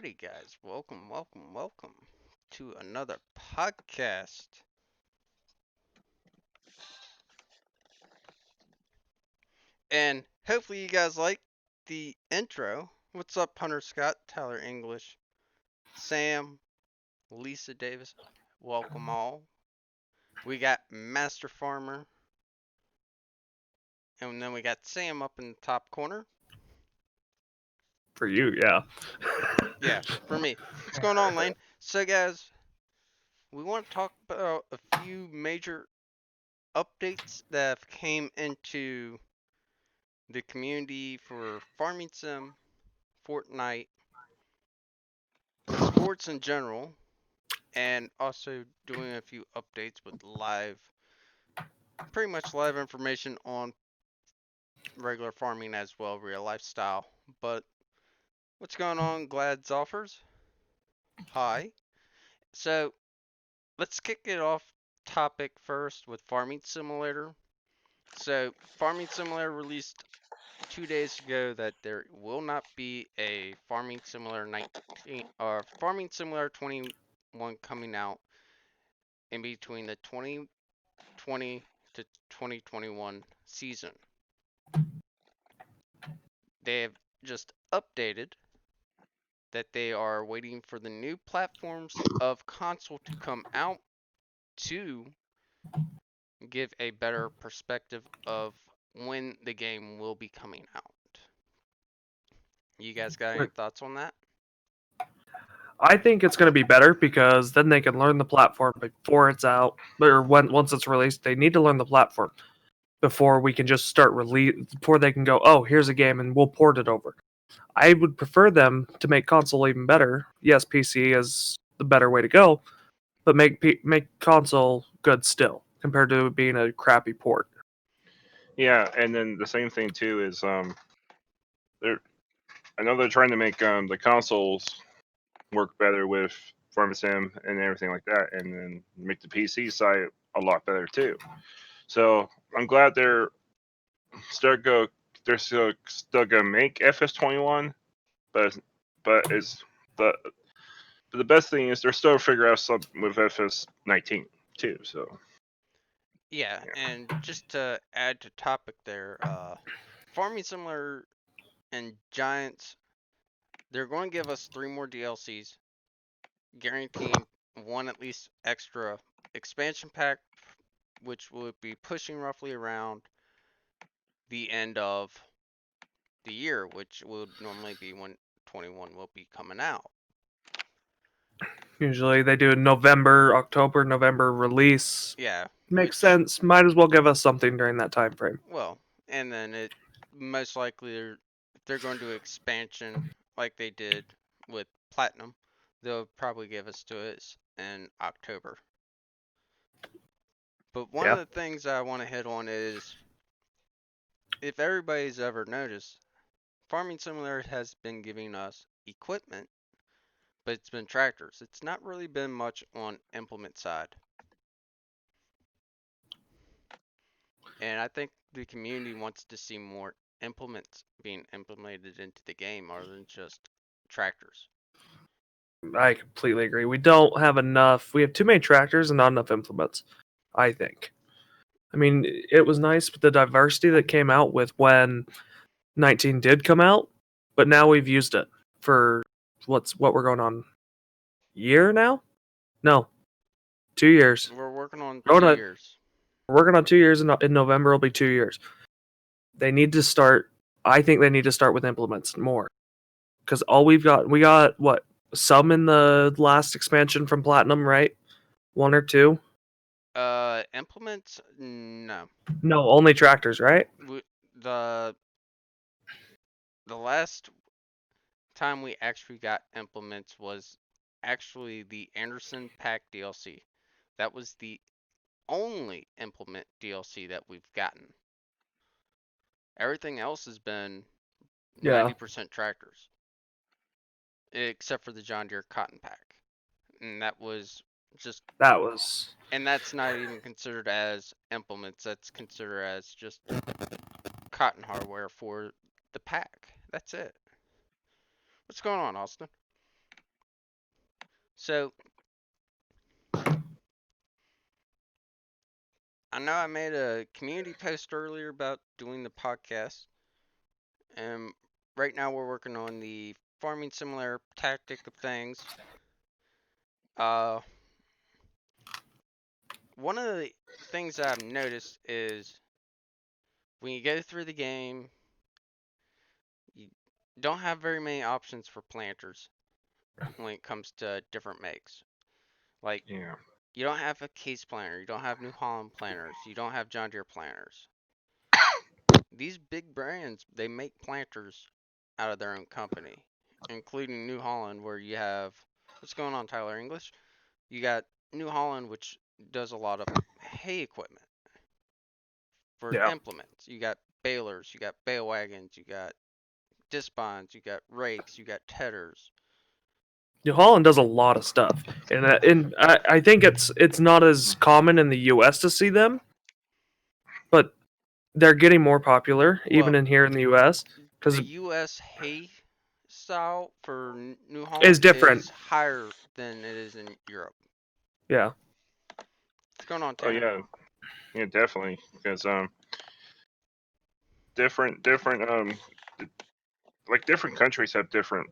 Alrighty, guys, welcome to another podcast. And hopefully, you guys like the intro. What's up, Hunter Scott, Tyler English, Sam, Lisa Davis? Welcome all. We got Master Farmer, and then we got Sam up in the top corner. For you, yeah. Yeah, for me. What's going on, Lane? So, guys, we want to talk about a few major updates that have came into the community for Farming Sim, Fortnite, sports in general, and also doing a few updates with pretty much live information on regular farming as well, real lifestyle. But what's going on, Glad's offers? Hi. So let's kick it off topic first with Farming Simulator. So Farming Simulator released 2 days ago that there will not be a Farming Simulator 19 or Farming Simulator 21 coming out in between the 2020 to 2021 season. They have just updated that they are waiting for the new platforms of console to come out to give a better perspective of when the game will be coming out. You guys got any thoughts on that? I think it's going to be better because then they can learn the platform before it's out, or once it's released. They need to learn the platform before we can just start release. Before they can go, oh, here's a game and we'll port it over. I would prefer them to make console even better. Yes, PC is the better way to go, but make console good still compared to it being a crappy port. Yeah, and then the same thing too is they're I know they're trying to make the consoles work better with Sim and everything like that, and then make the PC side a lot better too. So I'm glad still go they're still gonna make FS21, but it's the but the best thing is they're still figuring out something with FS19 too. So Yeah, yeah. and just to add to topic there, Farming Simulator and Giants, they're going to give us 3 more DLCs, guaranteeing one at least extra expansion pack, which will be pushing roughly around the end of the year, which would normally be when 21 will be coming out. Usually they do a November release. Yeah, Makes which, sense. Might as well give us something during that time frame. well, and then it most likely if they're going to do expansion like they did with Platinum, they'll probably give us to us in October. But one of Yeah. the things I want to hit on is if everybody's ever noticed, Farming Simulator has been giving us equipment, but it's been tractors. It's not really been much on implement side. And I think the community wants to see more implements being implemented into the game other than just tractors. I completely agree. We don't have enough. We have too many tractors and not enough implements, I think. I mean, it was nice with the diversity that came out with when 19 did come out, but now we've used it for what we're going on year now? No, 2 years. We're working on We're, two going years. we're working on 2 years. In November, it'll be 2 years. They need to start. I think they need to start with implements more because all we got what some in the last expansion from Platinum, right? One or two. Implements? No. No, only tractors, right? The the last time we actually got implements was actually the Anderson Pack DLC. That was the only implement DLC that we've gotten. Everything else has been Yeah, 90% tractors, except for the John Deere Cotton Pack. And that was just, that was. and that's not even considered as implements, that's considered as just cotton hardware for the pack. That's it. What's going on, Austin? So I know I made a community post earlier about doing the podcast, and right now we're working on the farming simulator tactic of things. Uh, One of the things that I've noticed is when you go through the game, you don't have very many options for planters when it comes to different makes. Like, Yeah. you don't have a Case planter, you don't have New Holland planters, you don't have John Deere planters. These big brands, they make planters out of their own company, including New Holland, where you have what's going on, Tyler English? You got New Holland, which does a lot of hay equipment for Yeah. implements. You got balers, you got bale wagons, you got disponds, you got rakes, you got tedders. New Holland does a lot of stuff, and I think it's not as common in the U.S. to see them, but they're getting more popular even Well, in here in the U.S. because the U.S. hay style for New it's Holland different. is higher than it is in Europe. Yeah. What's going on, Oh Tanner? yeah. Yeah, definitely. Because different like different countries have different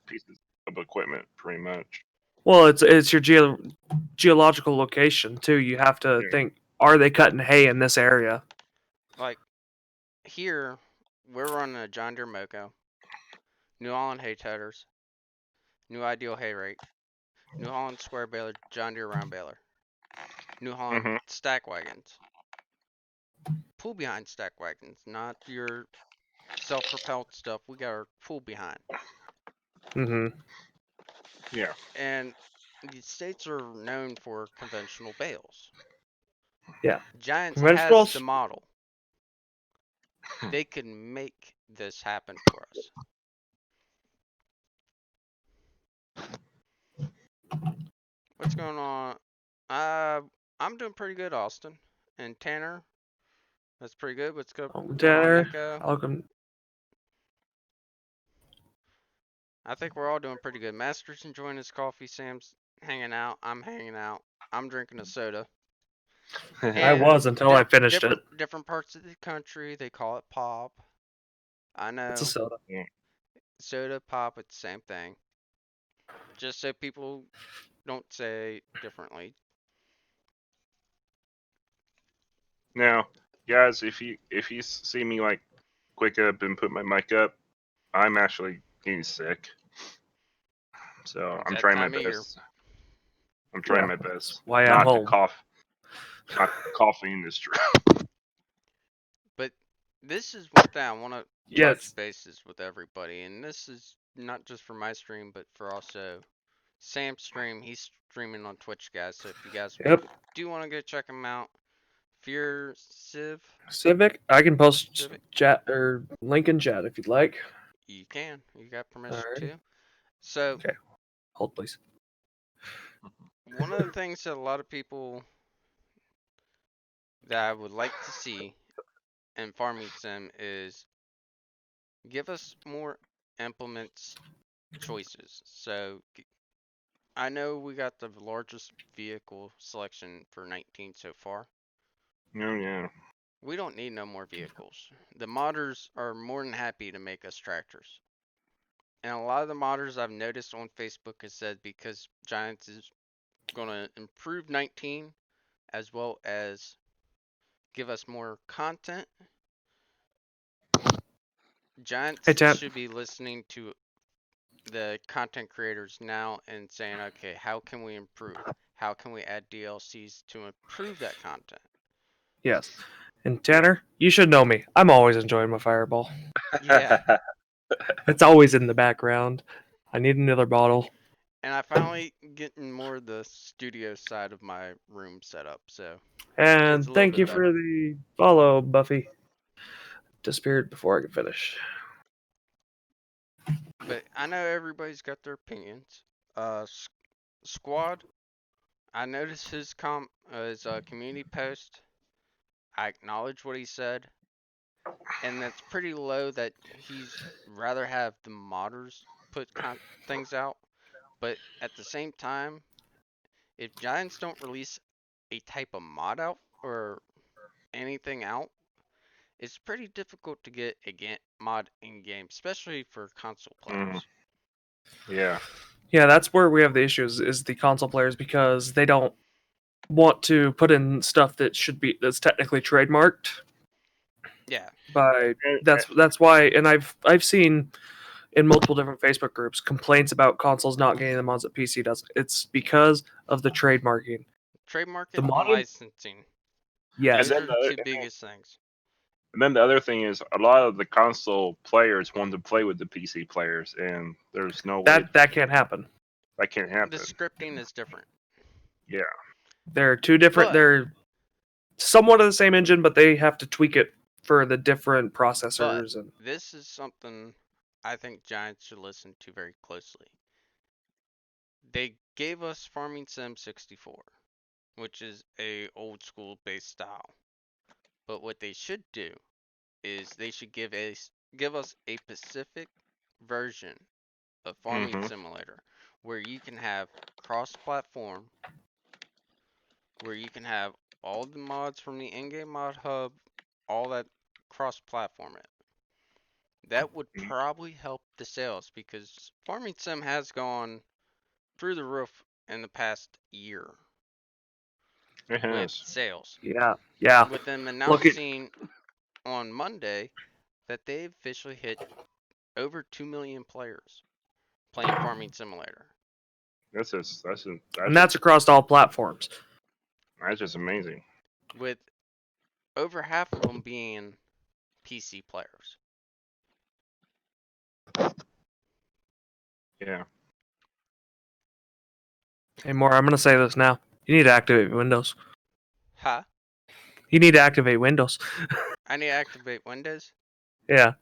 pieces of equipment, pretty much. Well, it's your geological location too. You have to Yeah. think: are they cutting hay in this area? Like here, we're running a John Deere Moco, New Holland hay tedders, New Ideal hay rake, New Holland square baler, John Deere round baler, New Holland Mhm. stack wagons, pull behind stack wagons, not your self-propelled stuff. We got our pull behind. Mm-hmm. Yeah. And the states are known for conventional bales. Yeah. Giants has the Conventionals. model. They can make this happen for us. What's going on? Uh, I'm doing pretty good, Austin. And Tanner, that's pretty good. What's going on, Tanner, Nico? welcome. I think we're all doing pretty good. Master's enjoying his coffee. Sam's hanging out. I'm hanging out. I'm drinking a soda. I And was until I finished it. different parts of the country, they call it pop. I It's a know. soda. Yeah. Soda, pop, it's the same thing. Just so people don't say differently. Now, guys, if you see me like quick up and put my mic up, I'm actually getting sick. So It's I'm that trying my time of year. best. I'm trying Yeah. my That's best why I'm not to home. cough, not coughing in this tree. But this is one thing I want to touch Yes. bases with everybody, and this is not just for my stream, but for also Sam's stream. He's streaming on Twitch, guys. So if you guys Yep. do want to go check him out, Fear Civic. I can post Civic, chat or link in chat if you'd like. you can. You got permission Alrighty. to. So Okay. Hold please. one of the things that a lot of people that I would like to see in Farming Sim is give us more implements choices. So I know we got the largest vehicle selection for 19 so far. Oh yeah. We don't need no more vehicles. The modders are more than happy to make us tractors. And a lot of the modders I've noticed on Facebook has said because Giants is going to improve 19 as well as give us more content, Hey Giants Tan. should be listening to the content creators now and saying, okay, how can we improve? How can we add DLCs to improve that content? Yes. And Yeah. Tanner, you should know me. I'm always enjoying my fireball. Yeah. It's always in the background. I need another bottle. And I finally getting more of the studio side of my room set up, so it's a And little thank bit you for better. the follow, Buffy. Disappeared before I could finish. But I know everybody's got their opinions. Squad, I noticed his community post. I acknowledge what he said, and that's pretty low that he's rather have the modders put things out. But at the same time, if Giants don't release a type of mod out or anything out, it's pretty difficult to get a mod in game, especially for console Mm, players. yeah. Yeah, that's where we have the issues is the console players because they don't want to put in stuff that's technically trademarked Yeah, by And, that's why, and I've seen in multiple different Facebook groups complaints about consoles not getting the mods that PC does. It's because of the trademarking. The trademarking and modding, licensing. and Those yes, are then the two biggest things. the other thing is a lot of the console players want to play with the PC players, and there's no way that can't happen. that can't The happen. scripting is different. Yeah. They're two different. But They're somewhat of the same engine, but they have to tweak it for the different but processors and this is something I think Giants should listen to very closely. They gave us Farming Sim 64, which is a old school based style. But what they should do is they should give us a specific version of Farming Hmm. Simulator where you can have cross-platform, where you can have all the mods from the in-game mod hub, all that cross-platform it. That would probably help the sales because Farming Sim has gone through the roof in the past year It with has. sales. yeah. With them Look at announcing on Monday that they officially hit over 2 million players playing Farming Simulator. and that's across all platforms. That's just amazing. With over half of them being PC players. Yeah. Hey, more. I'm gonna say this now. You need to activate Windows. Huh? You need to activate Windows. I need to activate Windows? Yeah,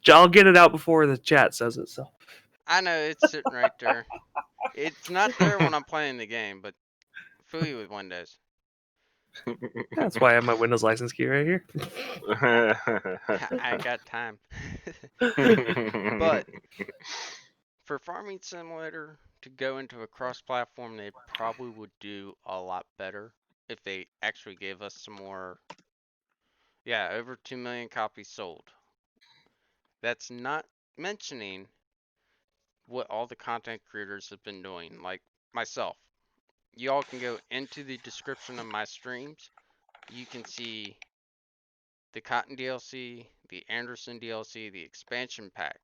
I'll get it out before the chat says it. So I know it's sitting right there. It's not there when I'm playing the game, but fully with Windows. that's why I have my Windows license key right here. I got time. But for Farming Simulator to go into a cross platform, they probably would do a lot better if they actually gave us some more. Yeah, over 2 million copies sold. That's not mentioning what all the content creators have been doing, like myself. Y'all can go into the description of my streams. You can see the Cotton DLC, the Anderson DLC, the expansion pack.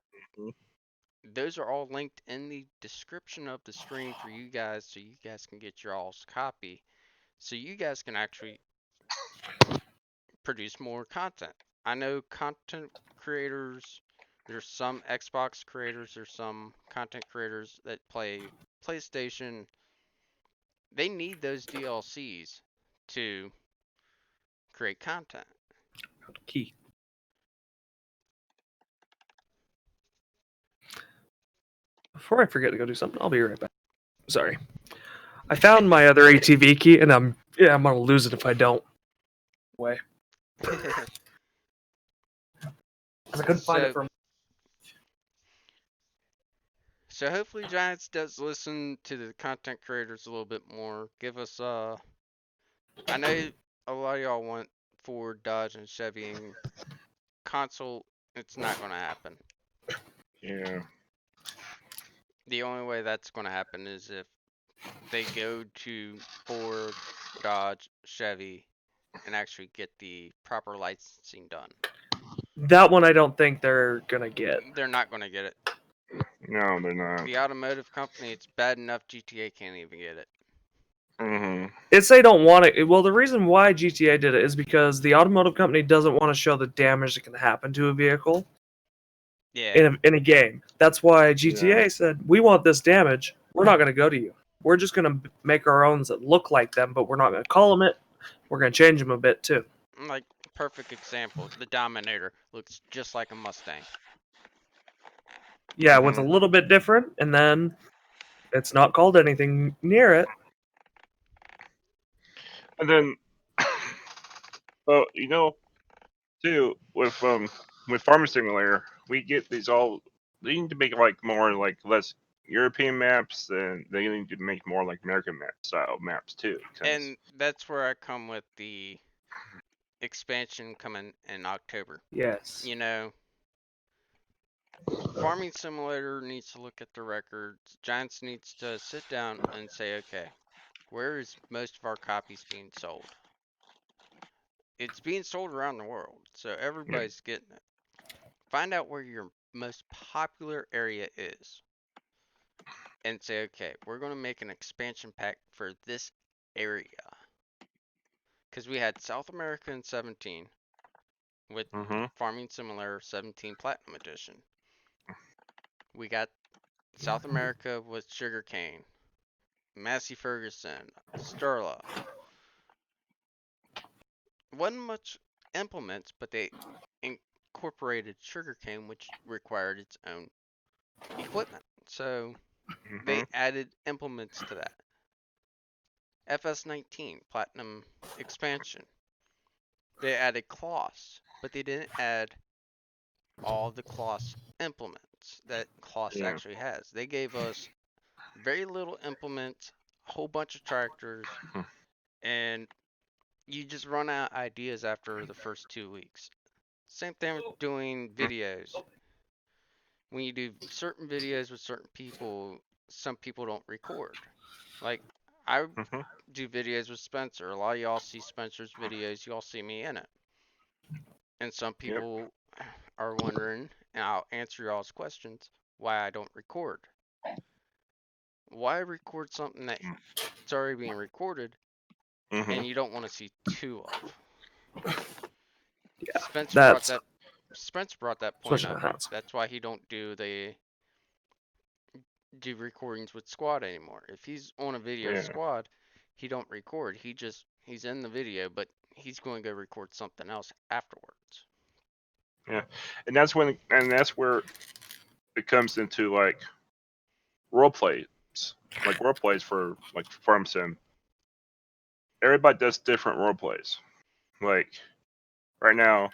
Those are all linked in the description of the stream for you guys so you guys can get your all's copy. So you guys can actually produce more content. I know content creators, there's some Xbox creators, there's some content creators that play PlayStation. They need those DLCs to create content. Key. Before I forget to go do something, I'll be right back. Sorry, I found my other ATV key, and I'm gonna lose it if I don't. Way. I couldn't find it so for. so hopefully Giants does listen to the content creators a little bit more. Give us I know a lot of y'all want Ford, Dodge, and Chevy and console. It's not gonna happen. Yeah. The only way that's gonna happen is if they go to Ford, Dodge, Chevy, and actually get the proper licensing done. That one I don't think they're gonna get. They're not gonna get it. No, they're not. The automotive company, it's bad enough GTA can't even get it. Hmm. It's they don't want it. Well, the reason why GTA did it is because the automotive company doesn't want to show the damage that can happen to a vehicle Yeah, in a game. That's why Yeah. GTA said, "We want this damage. We're not going to go to you. We're just going to make our own that look like them, but we're not going to call them it. We're going to change them a bit too." like perfect example. The Dominator looks just like a Mustang. Yeah, with a little bit different, and then it's not called anything near it. And then, well, too with Farming Simulator, we get these all. They need to make like more like less European maps, then they need to make more like American map style maps too. And that's where I come with the expansion coming in October. Yes. You know, Farming Simulator needs to look at the records. Giants needs to sit down and say, okay, where is most of our copies being sold? It's being sold around the world, so everybody's getting it. Find out where your most popular area is and say, okay, we're going to make an expansion pack for this area. Because we had South America in 17 with Mm-hmm. Farming Simulator 17 Platinum Edition. We got South America with sugarcane, Massey Ferguson, Sterla. Wasn't much implements, but they incorporated sugarcane, which required its own equipment. So Mm-hmm. they added implements to that. FS19 Platinum Expansion. They added cloths, but they didn't add all the cloths implements that cloths Yeah. actually has. They gave us very little implements, a whole bunch of tractors, and you just run out of ideas after the first 2 weeks. Same thing with doing videos. When you do certain videos with certain people, some people don't record. Like, I Mm-hmm. do videos with Spencer. A lot of y'all see Spencer's videos, y'all see me in it. And some Yep. people are wondering, and I'll answer y'all's questions, why I don't record. Why record something that's already being recorded Mm-hmm. and you don't want to see two of? Yeah. Spencer brought That's that Spencer brought that point switching up. the hats. That's why he don't do recordings with Squad anymore. If he's on a video Yeah. Squad, he don't record. He's in the video, but he's going to go record something else afterwards. Yeah. And that's where it comes into like role plays, like role plays for like farm sim. Everybody does different role plays. Like right now,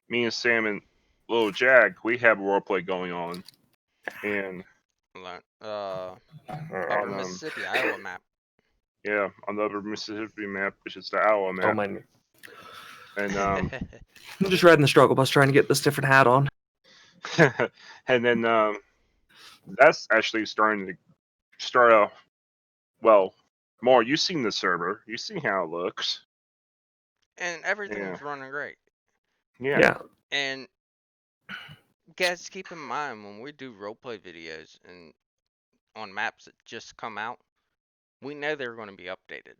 me and Sam and Little Jack, we have a role play going on, and Upper on Mississippi, Iowa map. yeah, on the upper Mississippi map, which is the Iowa Don't map, mind me. and I'm just riding the struggle bus trying to get this different hat on. and then that's actually starting to start off well. More, you've seen the server, you've seen how it looks. And Yeah, everything's running great. yeah. Yeah. And guys, keep in mind when we do roleplay videos and on maps that just come out, we know they're going to be updated.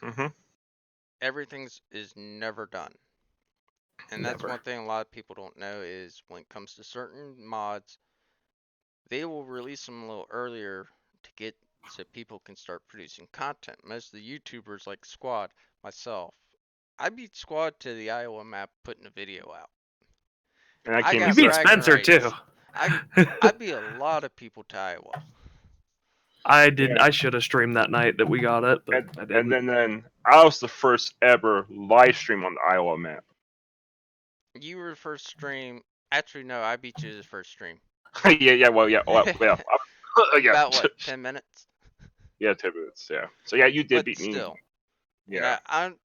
Mm-hmm. Everything's is never done. And that's Never. one thing a lot of people don't know is when it comes to certain mods, they will release them a little earlier to get so people can start producing content. Most of the YouTubers like Squad, myself, I beat Squad to the Iowa map putting a video out. And I I came You got beat second. bragging Spencer too. rights. I beat a lot of people to Iowa. I did. Yeah. I should have streamed that night that we got it, but I And didn't. then I was the first ever live stream on the Iowa map. You were the first stream. Actually, no, I beat you to the first stream. Yeah. Yeah, About what, 10 minutes? yeah, 10 minutes. Yeah. So yeah, you did But beat me. still, you Yeah. know,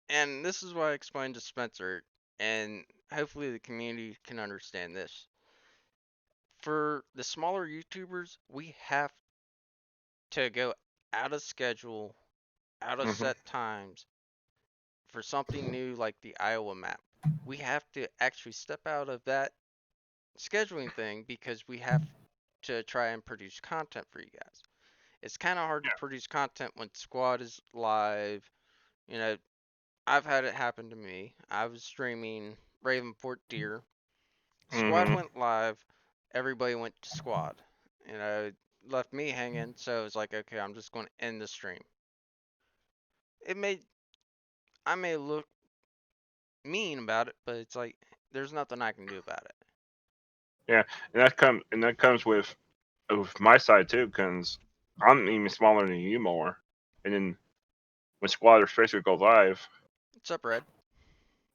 and this is what I explained to Spencer, and hopefully the community can understand this. For the smaller YouTubers, we have to go out of schedule, out of Mhm. set times for something new like the Iowa map. We have to actually step out of that scheduling thing because we have to try and produce content for you guys. It's kind of hard to produce content when Squad is live. You know, I've had it happen to me. I was streaming Ravenport Deere. Squad Mhm. went live. Everybody went to Squad. You know, left me hanging. So it was like, okay, I'm just going to end the stream. It may, I may look mean about it, but it's like there's nothing I can do about it. Yeah, and that comes with my side too, because I'm even smaller than you more. And then when Squad or Space go live, What's up, Red?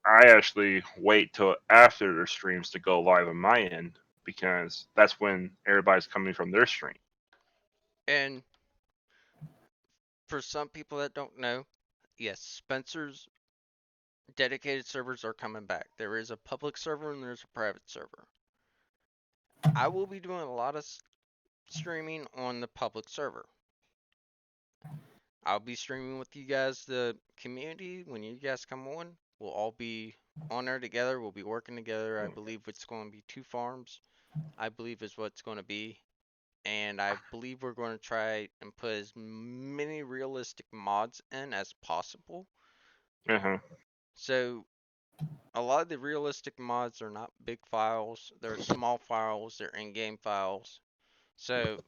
I actually wait till after their streams to go live on my end because that's when everybody's coming from their stream. And for some people that don't know, yes, Spencer's dedicated servers are coming back. There is a public server and there's a private server. I will be doing a lot of streaming on the public server. I'll be streaming with you guys, the community. When you guys come on, we'll all be on there together. We'll be working together. I believe it's going to be 2 farms. I believe is what it's going to be. And I believe we're going to try and put as many realistic mods in as possible. Uh-huh. So a lot of the realistic mods are not big files. They're small files. They're in-game files. So,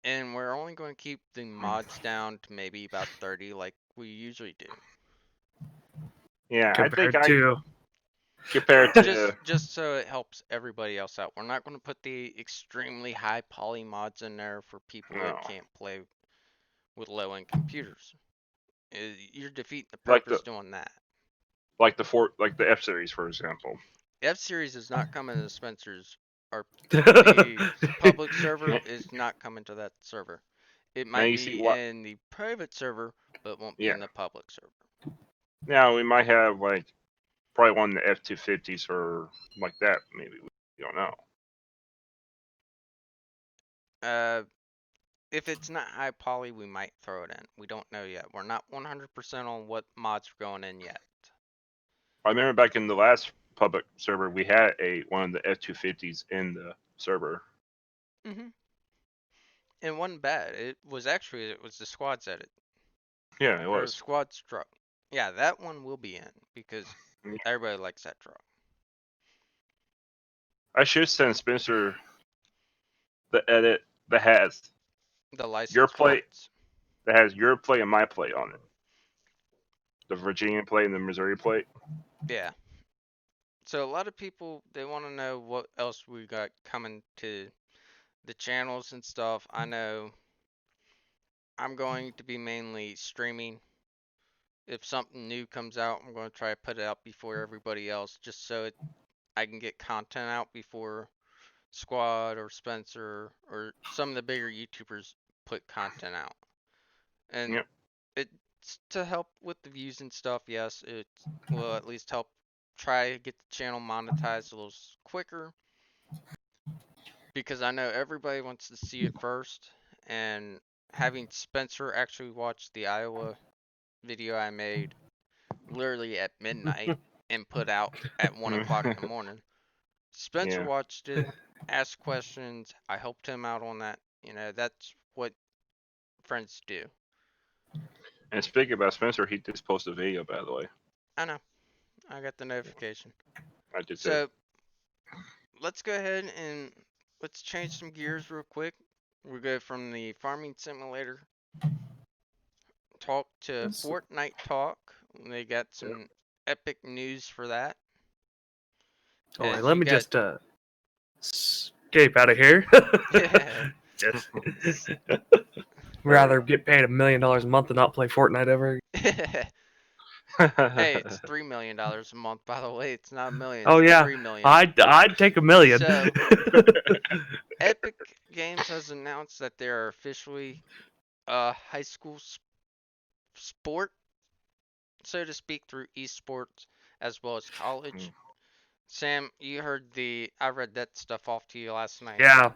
and we're only going to keep the mods down to maybe about 30 like we usually do. Yeah, I think compared to compared to Just so it helps everybody else out. We're not going to put the extremely high poly mods in there for people no, that can't play with low-end computers. You're defeating the like purpose doing that. the F series, for example. F-Series is not coming to Spencer's, or the public server is not coming to that server. It Now might you see be what? in the private server, but won't be Yeah. in the public server. Now we might have like probably one of the F250s or like that. Maybe we don't know. If it's not high poly, we might throw it in. We don't know yet. We're not 100% on what mods are going in yet. I remember back in the last public server, we had one of the F250s in the server. Mm-hmm. It wasn't bad. It was the squad's edit. Yeah, it Or was. squad's truck. Yeah, that one will be in because Yeah. everybody likes that truck. I should send Spencer the edit that has The your license plate, plates. that has your plate and my plate on it. The Virginia plate and the Missouri plate. Yeah. So a lot of people, they want to know what else we got coming to the channels and stuff. I know I'm going to be mainly streaming. If something new comes out, I'm going to try to put it out before everybody else, just so I can get content out before Squad or Spencer or some of the bigger YouTubers put content out. And Yep. it's to help with the views and stuff. Yes, it will at least help try to get the channel monetized a little quicker. Because I know everybody wants to see it first, and having Spencer actually watch the Iowa video I made literally at midnight and put out at 1 o'clock in the morning. Spencer Yeah. watched it, asked questions. I helped him out on that. You know, that's what friends do. And speaking about Spencer, he just posted a video, by the way. I know. I got the notification. I did too. So let's go ahead and let's change some gears real quick. We'll go from the farming simulator talk to Fortnite talk. They got some epic news for that. All right, As let you me got, just escape out of here. Just rather get paid $1 million a month and not play Fortnite ever. Hey, it's $3 million a month, by the way. It's not a million. Oh It's yeah, 3 million. I'd take $1 million. So, Epic Games has announced that they are officially a high school sport, so to speak, through esports as well as college. Sam, you heard I read that stuff off to you last night. Yeah,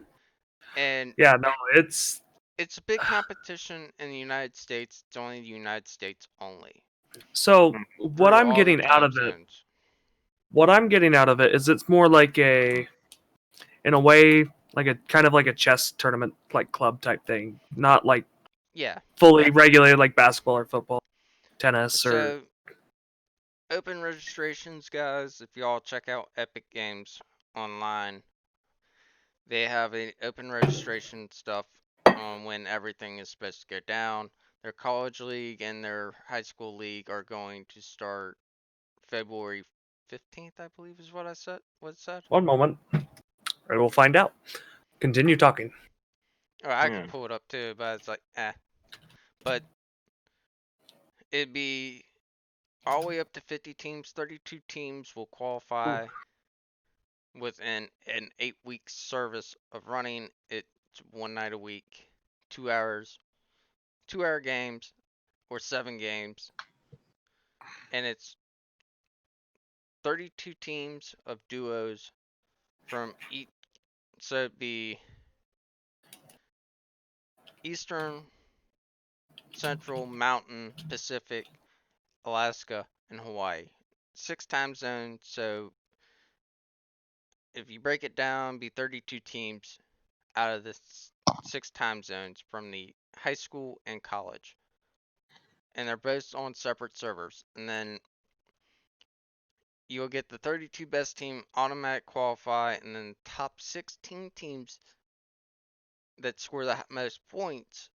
And yeah, no, it's a big competition in the United States. It's only the United States only. so what Through I'm all the getting out time of it. zones. What I'm getting out of it is it's more like in a way, like a kind of like a chess tournament, like club type thing, not like Yeah. fully regulated like basketball or football, tennis or. So, open registrations, guys. If y'all check out Epic Games online, they have an open registration stuff on when everything is supposed to go down. Their college league and their high school league are going to start February 15th, I believe is what I said. What it said? One moment, I will find out. Continue talking. Or I could pull it up too, but it's like, eh. But it'd be all the way up to 50 teams. 32 teams will qualify. within an 8 week service of running. It's one night a week, 2 hours, 2 hour games, or 7 games, and it's 32 teams of duos from each. So it'd be Eastern, Central, Mountain, Pacific, Alaska, and Hawaii. 6 time zones. So if you break it down, be 32 teams out of the 6 time zones from the high school and college, and they're both on separate servers. And then you'll get the 32 best team automatic qualify, and then top 16 teams that score the most points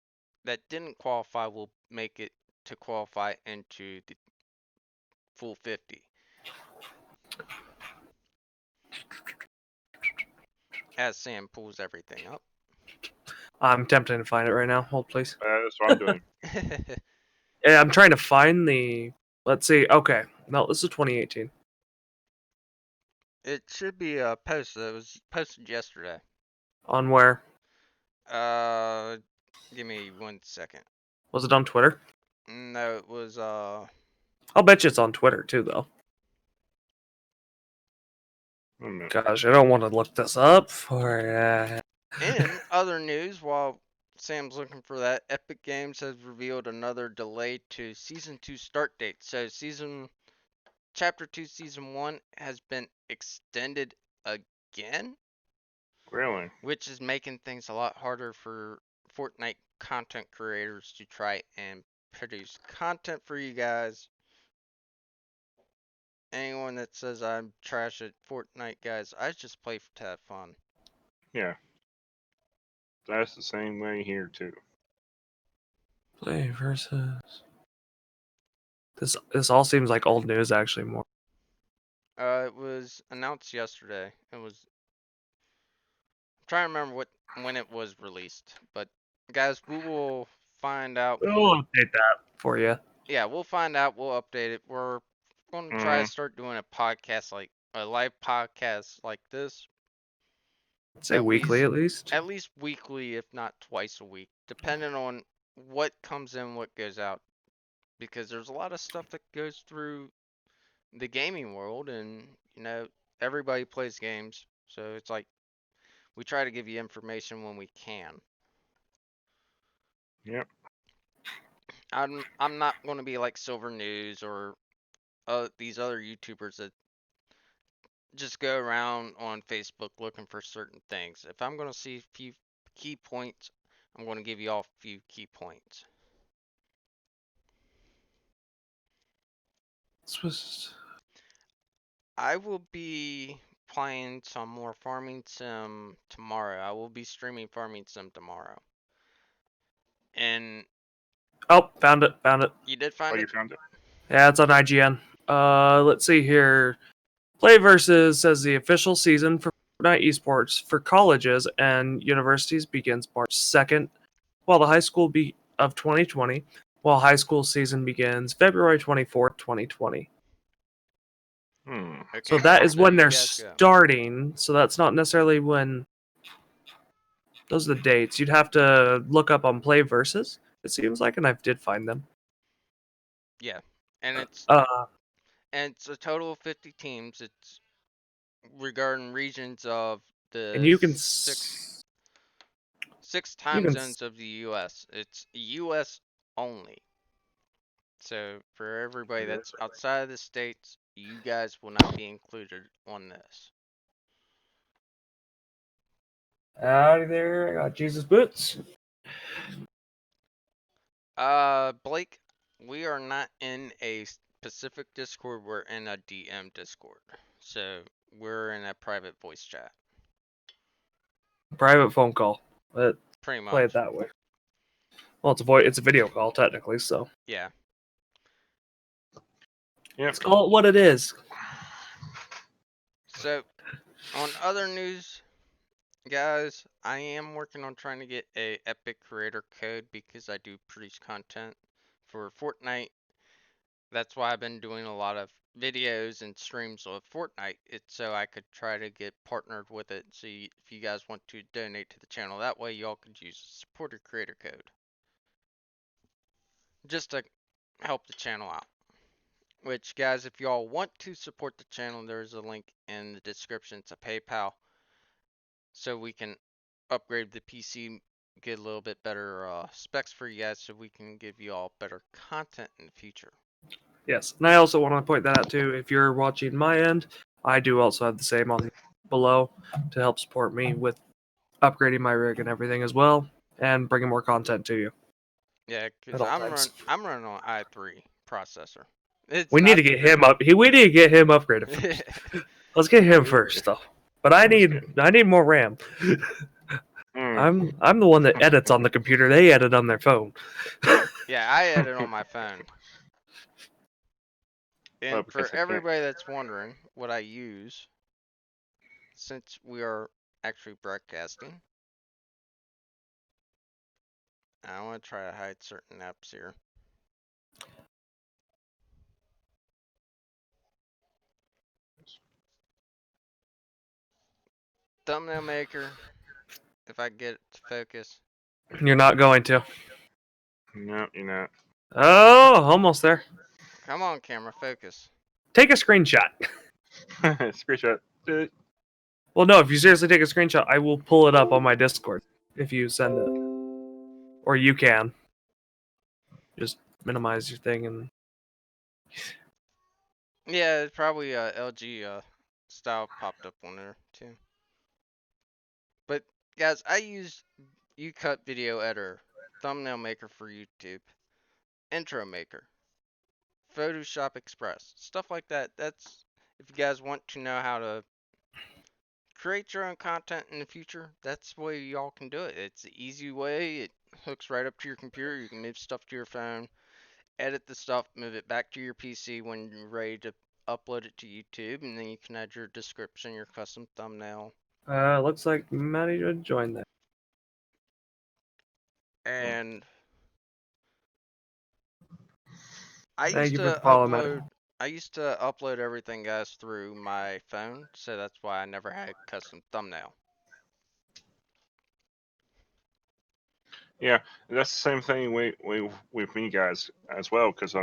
that didn't qualify will make it to qualify into the full 50. As Sam pulls everything up. I'm tempted to find it right now. Hold, please. That's what I'm doing. Yeah, I'm trying to find the. Let's see. Okay, no, this is 2018. It should be posted. It was posted yesterday. On where? Uh, Give me 1 second. Was it on Twitter? No, it was I'll bet you it's on Twitter too, though. Wait a minute. Gosh, I don't want to look this up for. In other news, while Sam's looking for that, Epic Games has revealed another delay to Season 2 start date. So Chapter 2 Season 1 has been extended again, Really? which is making things a lot harder for Fortnite content creators to try and produce content for you guys. Anyone that says I'm trash at Fortnite, guys, I just play to have fun. Yeah. That's the same way here too. Play versus. This all seems like old news, actually. More. It was announced yesterday. It was. I'm trying to remember when it was released, but guys, we will find out. We'll update that for you. Yeah, we'll find out. We'll update it. We're going to try to Mm, start doing a podcast, like a live podcast like this, Say at weekly least at least. at least weekly, if not twice a week, depending on what comes in, what goes out. Because there's a lot of stuff that goes through the gaming world, and everybody plays games, so it's like we try to give you information when we can. yep. I'm not going to be like Silver News or these other YouTubers that just go around on Facebook looking for certain things. If I'm going to see a few key points, I'm going to give you all a few key points. This was. I will be playing some more Farming Sim tomorrow. I will be streaming Farming Sim tomorrow. And Oh, found it. Found it. you did Oh, find you it? found it? Yeah, it's on IGN. Let's see here. Play versus says the official season for Fortnite esports for colleges and universities begins March 2nd, while the high school of 2020, while high school season begins February 24th, 2020. Hmm. So Okay, that is there when you they're guys go. starting. So that's not necessarily when. Those are the dates. You'd have to look up on Play versus. It seems like, and I did find them. Yeah, and it's Uh, and it's a total of 50 teams. It's regarding regions of and the you can. six You time can. zones of the U.S. It's U.S. only. So for everybody Yes. that's outside of the states, you guys will not be included on this. Howdy there. I got Jesus boots. Blake, we are not in a specific Discord. We're in a DM Discord. So we're in a private voice chat. Private phone call. But Pretty play it much. that way. Well, it's a video call technically, so Yeah. Yep. let's call it what it is. So on other news, guys, I am working on trying to get a Epic Creator Code because I do produce content for Fortnite. That's why I've been doing a lot of videos and streams of Fortnite. It's so I could try to get partnered with it. So if you guys want to donate to the channel, that way y'all could use the supporter creator code just to help the channel out. Which, guys, if y'all want to support the channel, there's a link in the description to PayPal, so we can upgrade the PC, get a little bit better specs for you guys, so we can give you all better content in the future. Yes, and I also want to point that out too. If you're watching my end, I do also have the same on below to help support me with upgrading my rig and everything as well, and bringing more content to you Yeah, at because all times. I'm running on i3 processor. It's We need not to the get him up. We need to get him upgraded first. Let's get him first, though. But Let's get. I need more RAM. Mm, I'm the one that edits on the computer. They edit on their phone. Yeah, I edit on my phone. well, And for because I can't. everybody that's wondering what I use, since we are actually broadcasting, I want to try to hide certain apps here. Thumbnail maker, if I get it to focus. You're not going to. No, you're not. Oh, almost there. Come on, camera, focus. Take a screenshot. Screenshot. Well, no, if you seriously take a screenshot, I will pull it up on my Discord if you send it. Or you can. Just minimize your thing and. Yeah, it's probably LG style popped up on there too. But guys, I use UCut Video Editor, Thumbnail Maker for YouTube, Intro Maker, Photoshop Express, stuff like that. That's if you guys want to know how to create your own content in the future, that's the way y'all can do it. It's the easy way. It hooks right up to your computer. You can move stuff to your phone, edit the stuff, move it back to your PC when you're ready to upload it to YouTube, and then you can add your description, your custom thumbnail, Looks like Maddie just joined that. and I Thank used you for the to follow, Maddie. upload everything guys through my phone, so that's why I never had a custom thumbnail. Yeah, that's the same thing with me guys as well. Because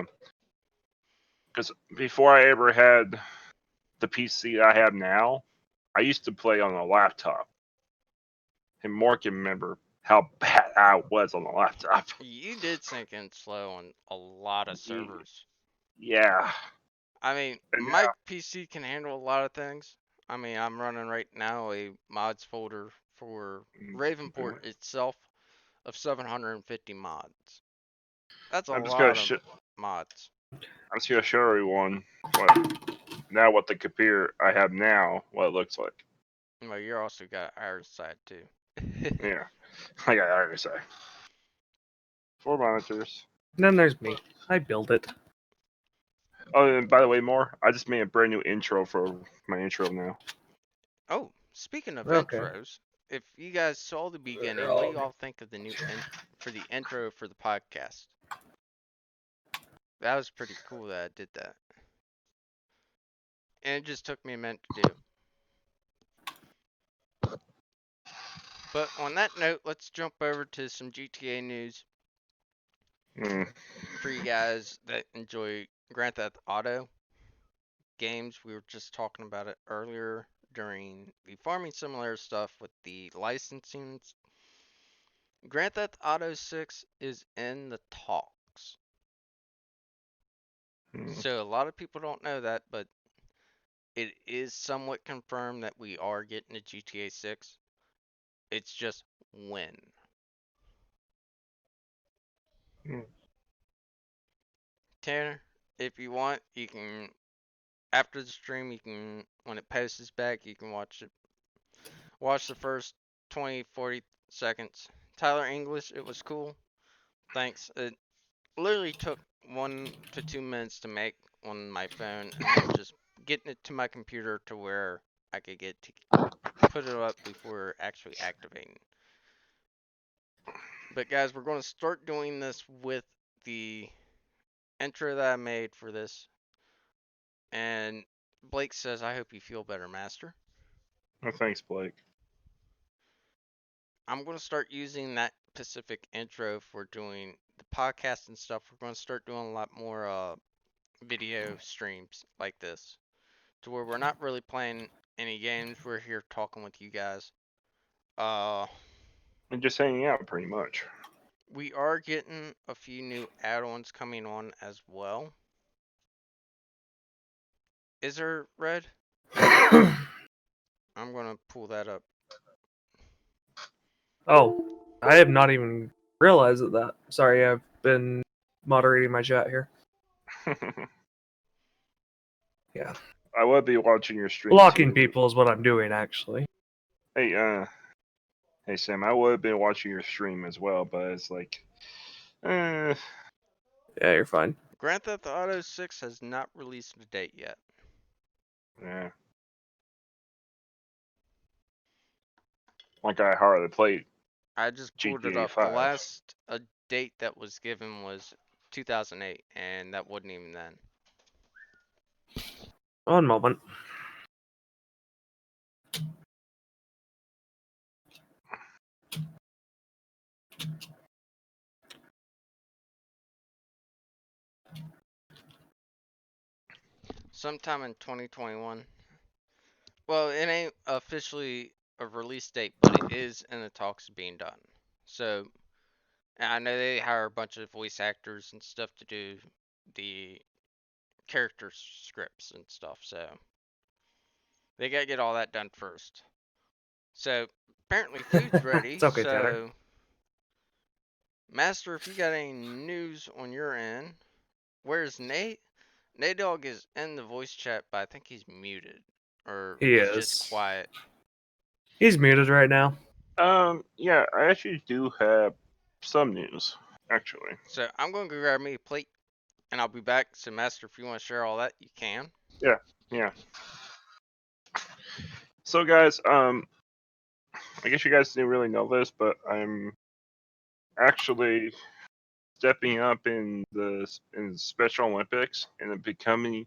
before I ever had the PC I have now, I used to play on a laptop, and Mark can remember how bad I was on the laptop. You did sync in slow on a lot of servers. Yeah, I mean, and my PC can handle a lot of things. I mean, I'm running right now a mods folder for now Ravenport itself of 750 mods. That's a I'm just gonna lot of mods. I'm just gonna show everyone what the computer I have now what it looks like. Well, you're also got Iris side too. Yeah, I got RSI. 4 monitors. And then there's me. I build it. Oh, and by the way, more, I just made a brand new intro for my intro now. Oh, speaking of Okay. intros, if you guys saw the beginning, what do y'all think of the new for the intro for the podcast? That was pretty cool that I did that. And it just took me a minute to do. But on that note, let's jump over to some GTA news Mm. for you guys that enjoy Grand Theft Auto games. We were just talking about it earlier during the farming simulator stuff with the licensing. Grand Theft Auto 6 is in the talks. Mm. So a lot of people don't know that, but it is somewhat confirmed that we are getting a GTA 6. It's just when. Mm. Tanner, if you want, you can after the stream, you can when it posts back, you can watch it. Watch the first 20, 40 seconds. Tyler English, it was cool. Thanks. It literally took 1 to 2 minutes to make on my phone, and then just getting it to my computer to where I could get to put it up before actually activating. But guys, we're going to start doing this with the intro that I made for this. And Blake says, I hope you feel better, Master. Oh, thanks, Blake. I'm going to start using that specific intro for doing the podcast and stuff. We're going to start doing a lot more video streams like this, to where we're not really playing any games. We're here talking with you guys. Uh, And just hanging out, pretty much. we are getting a few new add-ons coming on as well. Is there, Red? I'm going to pull that up. Oh, I have not even realized that. Sorry, I've been moderating my chat here. Yeah. I would be watching your stream Blocking too. people is what I'm doing, actually. Hey, hey, Sam. I would have been watching your stream as well, but it's like, Yeah, you're fine. Grand Theft Auto 6 has not released a date yet. yeah. Like I hardly played I just pulled it GTA up. The 5. last date that was given was 2008, and that wasn't even then. One moment. Sometime in 2021. Well, it ain't officially a release date, but it is in the talks of being done. So, and I know they hire a bunch of voice actors and stuff to do the character scripts and stuff, so they gotta get all that done first. So, apparently food's ready, It's okay, Tanner. so Master, if you got any news on your end, where's Nate? Nate Dogg is in the voice chat, but I think he's muted. Or He he's is. just quiet. He's muted right now. Yeah, I actually do have some news, actually. So I'm going to go grab me a plate, and I'll be back. So Master, if you want to share all that, you can. Yeah. So, guys, I guess you guys didn't really know this, but I'm actually stepping up in the Special Olympics and I'm becoming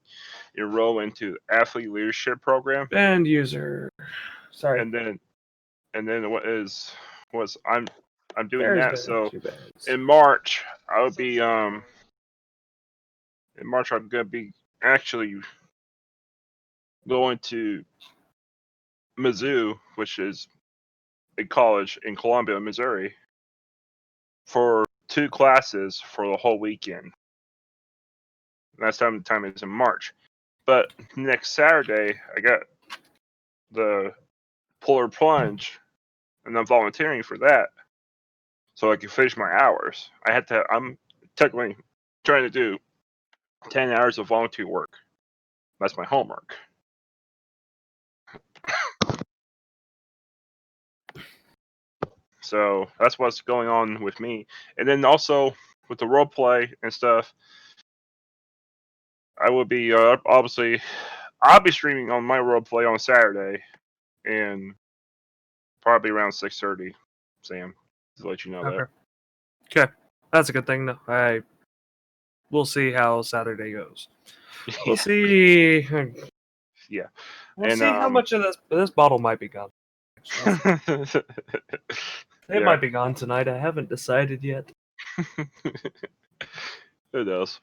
enrolled into athlete leadership program. Band user. Sorry. And then what's I'm doing There's that. been So 2 bands. in March I'll be in March I'm gonna be actually going to Mizzou, which is a college in Columbia, Missouri, for 2 classes for the whole weekend. Last time is in March. But next Saturday I got the polar plunge and I'm volunteering for that. So I can finish my hours. I'm technically trying to do 10 hours of volunteer work. That's my homework. So that's what's going on with me. And then also with the role play and stuff, I will be obviously I'll be streaming on my role play on Saturday and probably around 6:30. Sam, to let you know Okay. Okay. That's a good thing, though. We'll see how Saturday goes. that. We'll see. Yeah. We'll And see how much of this bottle might be gone. It yeah. might be gone tonight. I haven't decided yet. Who knows?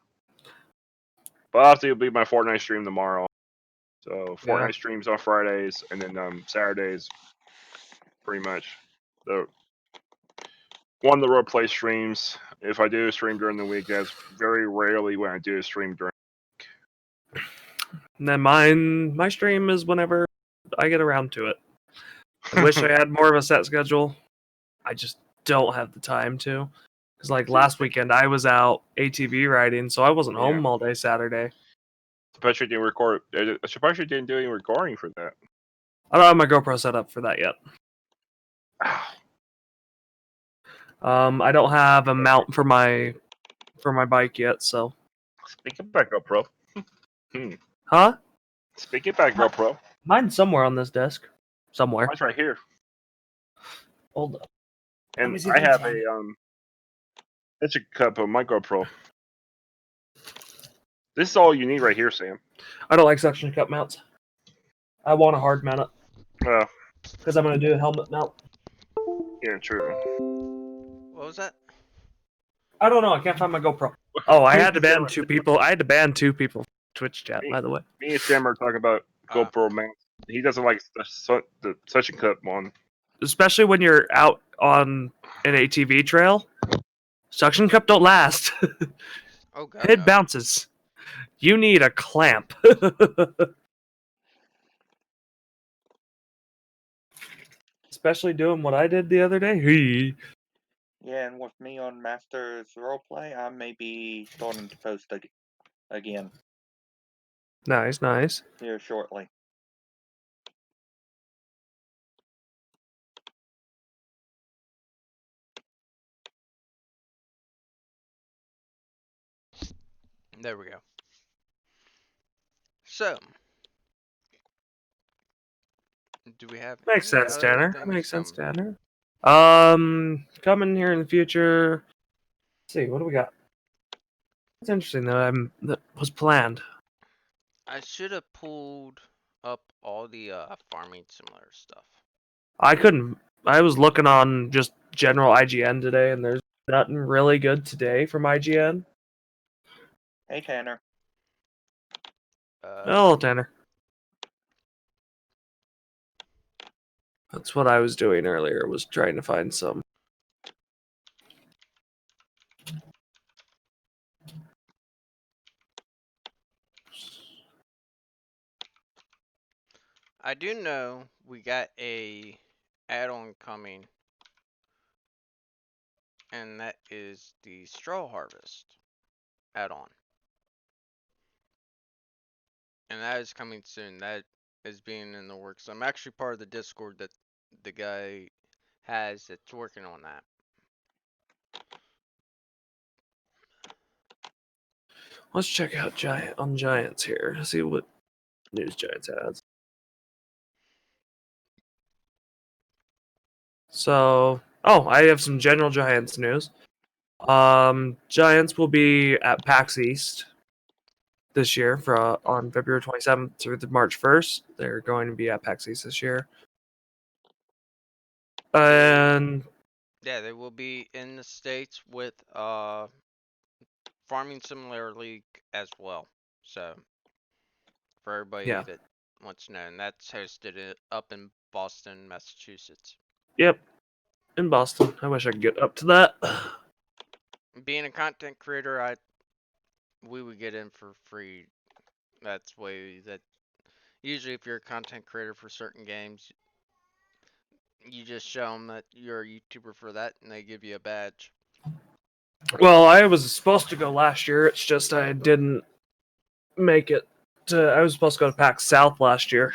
But obviously it'll be my Fortnite stream tomorrow. So Fortnite streams on Fridays, and then Saturdays, pretty much the one of the role play streams. If I do a stream during the week, that's very rarely when I do a stream during. And then my stream is whenever I get around to it. I wish I had more of a set schedule. I just don't have the time to. Because like last weekend, I was out ATV riding, so I wasn't home all day Saturday. Surprised you didn't record. Surprised you didn't do any recording for that. I don't have my GoPro set up for that yet. I don't have a mount for my bike yet, so. Speaking about GoPro. Huh? Speaking about GoPro. Mine's somewhere on this desk. Somewhere. Mine's right here. Hold up. And I have a picture cup of my GoPro. This is all you need right here, Sam. I don't like suction cup mounts. I want a hard mount it Well, because I'm going to do a helmet mount. yeah, true. What was that? I don't know. I can't find my GoPro. Oh, I had to ban Sam- 2 people. I had to ban 2 people. Twitch chat, by the way. Me and Sam are talking about GoPro mounts. He doesn't like the suction cup one. Especially when you're out on an ATV trail. Suction cup don't last. Oh god, It no. bounces. You need a clamp. Especially doing what I did the other day. Hey. Yeah, and with me on Masters Roleplay, I may be starting to post again Nice, nice. here shortly. There we go. So, do we have Makes any sense, other Tanner. things Makes sense, coming? Tanner. Coming here in the future. Let's see, what do we got? It's interesting that was planned. I should have pulled up all the farming simulator stuff. I couldn't. I was looking on just general IGN today, and there's nothing really good today from IGN. Hey, Tanner. Oh, Tanner. That's what I was doing earlier. Was trying to find some. I do know we got a add-on coming, and that is the straw harvest add-on. And that is coming soon. That is being in the works. I'm actually part of the Discord that the guy has that's working on that. Let's check out Giants here. See what news Giants has. So, I have some general Giants news. Giants will be at PAX East this year on February 27th through March 1st. They're going to be at PAX East this year. And Yeah, they will be in the States with Farming Simulator League as well. So, for everybody yeah, that wants to know, and that's hosted up in Boston, Massachusetts. yep, in Boston. I wish I could get up to that. Being a content creator, we would get in for free. That's way that usually if you're a content creator for certain games, you just show them that you're a YouTuber for that, and they give you a badge. Well, I was supposed to go last year. It's just I didn't make it. I was supposed to go to PAX South last year,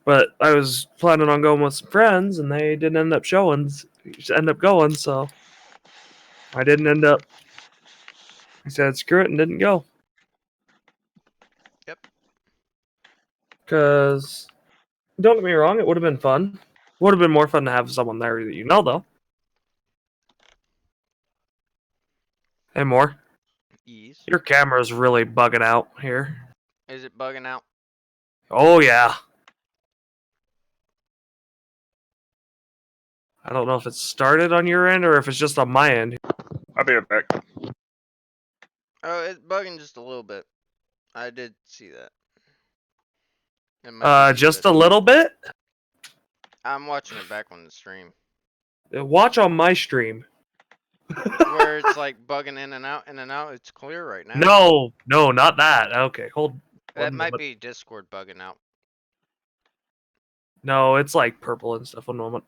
but I was planning on going with some friends, and they didn't end up going. So I didn't end up. I said screw it and didn't go. Yep. Because don't get me wrong, it would have been fun. Would have been more fun to have someone there that you know, though. Hey, more. Ease. Your camera's really bugging out here. Is it bugging out? Oh yeah. I don't know if it started on your end or if it's just on my end. I'll be right back. Oh, it's bugging just a little bit. I did see that. It might be Just bit. a little bit. I'm watching it back on the stream. Watch on my stream. Where it's like bugging in and out, in and out. It's clear right now. No, not that. Okay, hold. That one might moment. be Discord bugging out. No, it's like purple and stuff. One moment.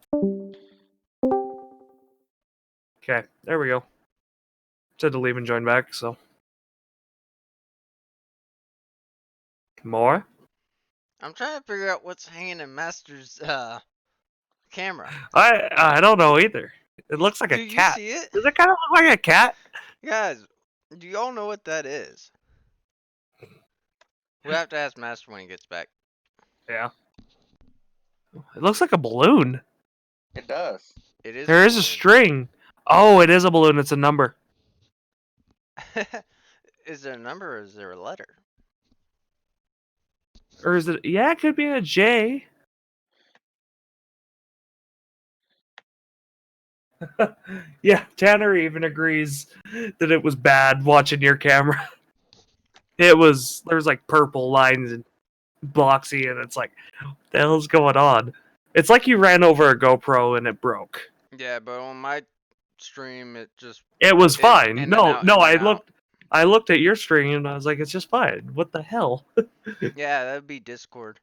Okay, there we go. Said to leave and join back, so. More? I'm trying to figure out what's hanging in Master's camera. I don't know either. It looks like Do a cat. you see it? Does it kind of look like a cat? Guys, do y'all know what that is? We'll have to ask Master when he gets back. Yeah. It looks like a balloon. It does. It is. There is a string. Oh, it is a balloon. It's a number. Is there a number or is there a letter? Or is it? Yeah, it could be a J. Yeah, Tanner even agrees that it was bad watching your camera. There was like purple lines and boxy, and it's like, what the hell's going on? It's like you ran over a GoPro and it broke. Yeah, but on my stream, it just It was it's fine. in and No, out, no, in and out. I looked at your stream and I was like, it's just fine. What the hell? Yeah, that'd be Discord.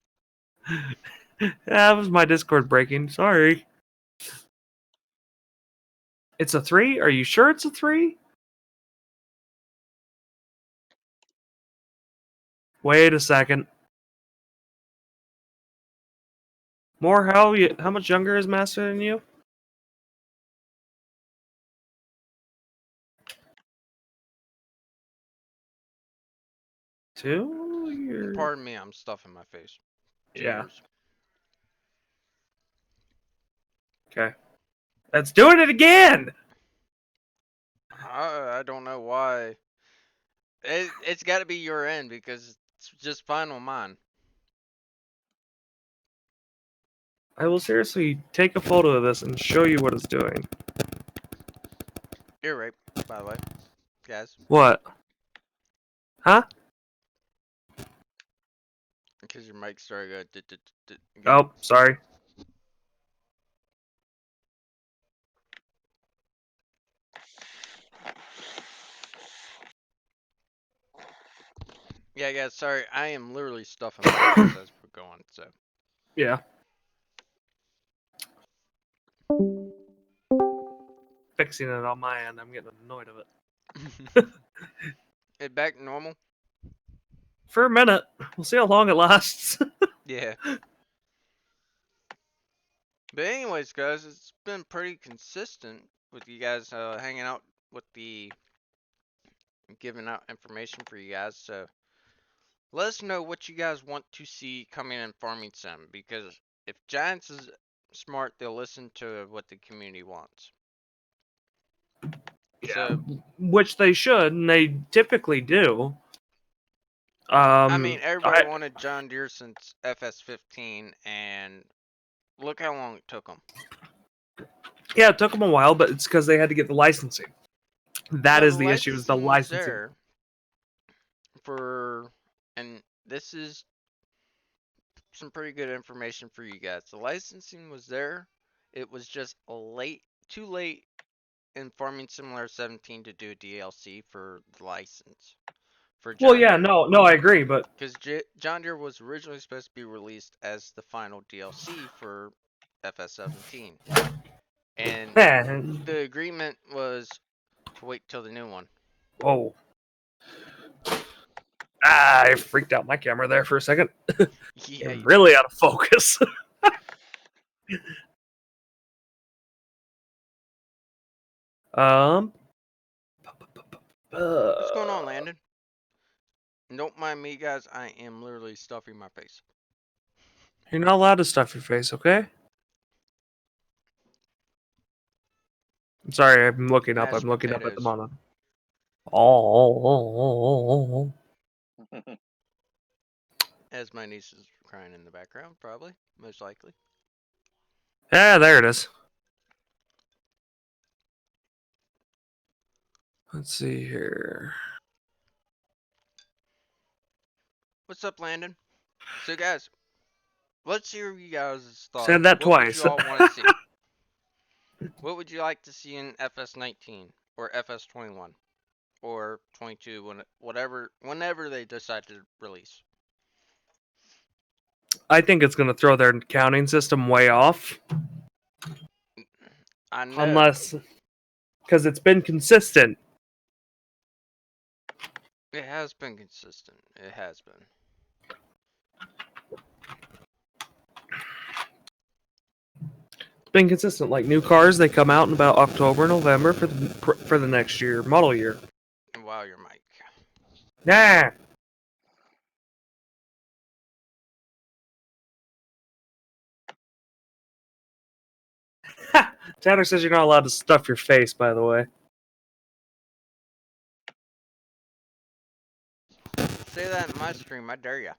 That was my Discord breaking. Sorry. It's a 3? Are you sure it's a 3? Wait a second. More, how much younger is Master than you? Two? Pardon me, I'm stuffing my face. Yeah. Cheers. Okay. That's doing it again! I don't know why. It's got to be your end because it's just fine on mine. I will seriously take a photo of this and show you what it's doing. You're right, by the way, guys. What? Huh? Because your mic started going. Again. Oh, sorry. Yeah, guys. Sorry, I am literally stuffing my face as we're going. So. Yeah. Fixing it on my end. I'm getting annoyed of it. It back normal? For a minute. We'll see how long it lasts. Yeah. But anyways, guys, it's been pretty consistent with you guys hanging out with the giving out information for you guys. So let us know what you guys want to see coming in Farming Sim, because if Giants is smart, they'll listen to what the community wants. Yeah, So, which they should, and they typically do. I mean, everybody I, wanted John Deere since FS15, and look how long it took them. yeah, it took them a while, but it's because they had to get the licensing. That Well, is the the issue, is the licensing was licensing. there for, and this is some pretty good information for you guys. The licensing was there. It was just too late in Farming Simulator 17 to do a DLC for the license for Well, John yeah, Deere. no, I agree, but Because John Deere was originally supposed to be released as the final DLC for FS17. And man, the agreement was to wait till the new one. whoa. I freaked out my camera there for a second. Yeah, you did. Really out of focus. um. What's going on, Landon? And don't mind me, guys. I am literally stuffing my face. You're not allowed to stuff your face, okay? I'm sorry, I'm looking up. Mashed I'm looking up at the potatoes. monitor. Oh. As my niece is crying in the background, probably. Most likely. Yeah, there it is. Let's see here. What's up, Landon? So, guys, let's hear you guys' Said thoughts. that What would twice. you all want to see? What would you like to see in FS19 or FS21 or 22, whenever they decide to release? I think it's going to throw their counting system way off. I know. Unless, because it's been consistent. It has been consistent. It has been. It's been consistent. Like new cars, they come out in about October, November for the next year, model year. Wow, your mic. Nah. Tanner says you're not allowed to stuff your face, by the way. Say that in my stream, I dare ya.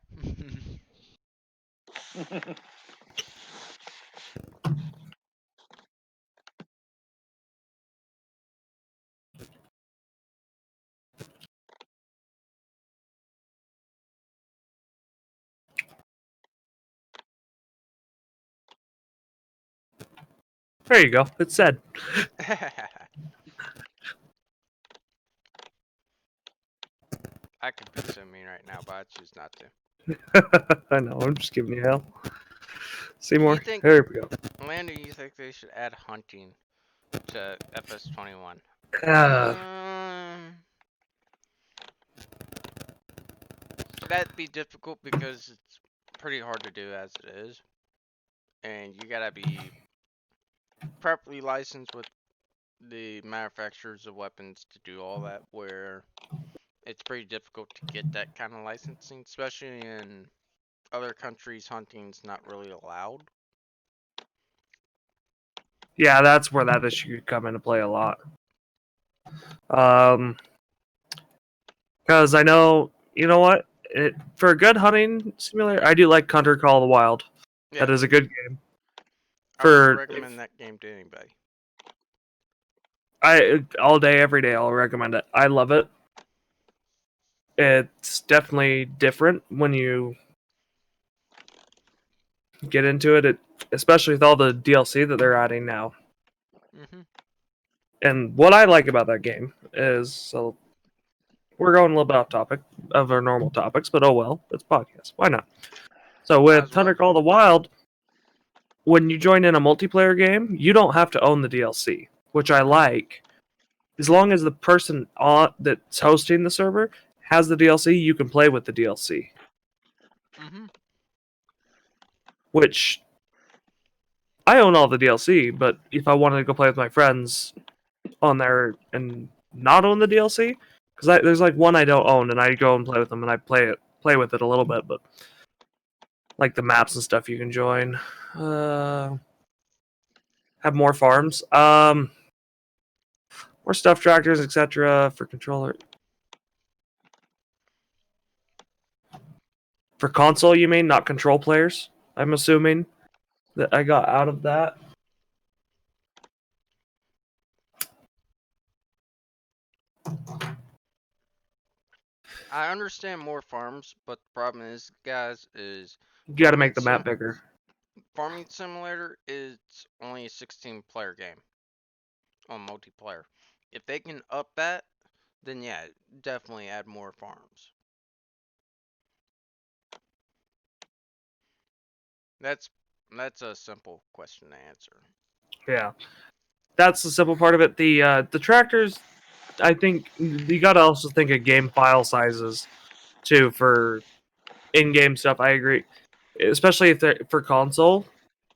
There you go. It's said. I could be so mean right now, but I choose not to. I know. I'm just giving you hell. See Do you more? think, There we go. Land, do you think they should add hunting to FS21? Uh, That'd be difficult because it's pretty hard to do as it is. And you gotta be properly licensed with the manufacturers of weapons to do all that, where it's pretty difficult to get that kind of licensing, especially in other countries. Hunting's not really allowed. yeah, that's where that issue could come into play a lot. Because I know, you know what? For a good hunting simulator, I do like Hunter Call of the Wild. Yeah, That is a good game. I would For recommend that game to anybody. all day, every day, I'll recommend it. I love it. It's definitely different when you get into it, especially with all the DLC that they're adding now. Hmm. And what I like about that game is, so we're going a little bit off topic of our normal topics, but oh well, it's podcast. Why not? So Might with as well. Thunder Call of the Wild, when you join in a multiplayer game, you don't have to own the DLC, which I like. As long as the person that's hosting the server has the DLC, you can play with the DLC. Hmm. Which I own all the DLC, but if I wanted to go play with my friends on there and not own the DLC, because there's like one I don't own, and I go and play with them, and I play with it a little bit, but like the maps and stuff you can join. Have more farms. More stuff tractors, etc. for controller. For console, you mean, not control players? I'm assuming that I got out of that. I understand more farms, but the problem is, guys, is You got to make the map bigger. Farming Simulator is only a 16-player game on multiplayer. If they can up that, then yeah, definitely add more farms. That's that's a simple question to answer. Yeah, that's the simple part of it. The tractors, I think you got to also think of game file sizes too for in-game stuff. I agree, especially if they're for console.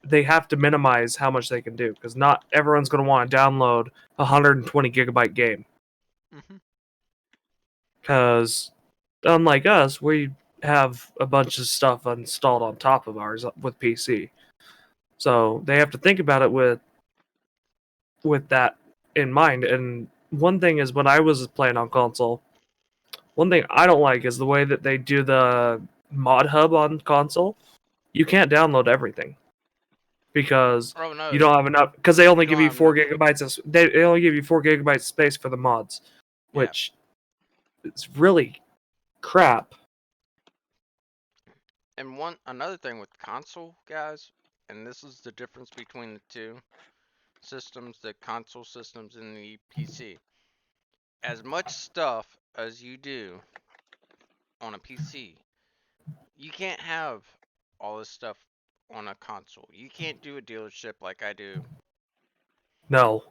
They have to minimize how much they can do because not everyone's going to want to download a 120 gigabyte game. Hmm. Because unlike us, we have a bunch of stuff installed on top of ours with PC. So they have to think about it with that in mind. And one thing is when I was playing on console, one thing I don't like is the way that they do the mod hub on console. You can't download everything because Oh you no, don't have enough because they only you give don't you have 4 GB of they only give you 4 GB of space for the mods, yeah. which is really crap. And another thing with console, guys, and this is the difference between the two systems, the console systems and the PC. As much stuff as you do on a PC, you can't have all this stuff on a console. You can't do a dealership like I do No,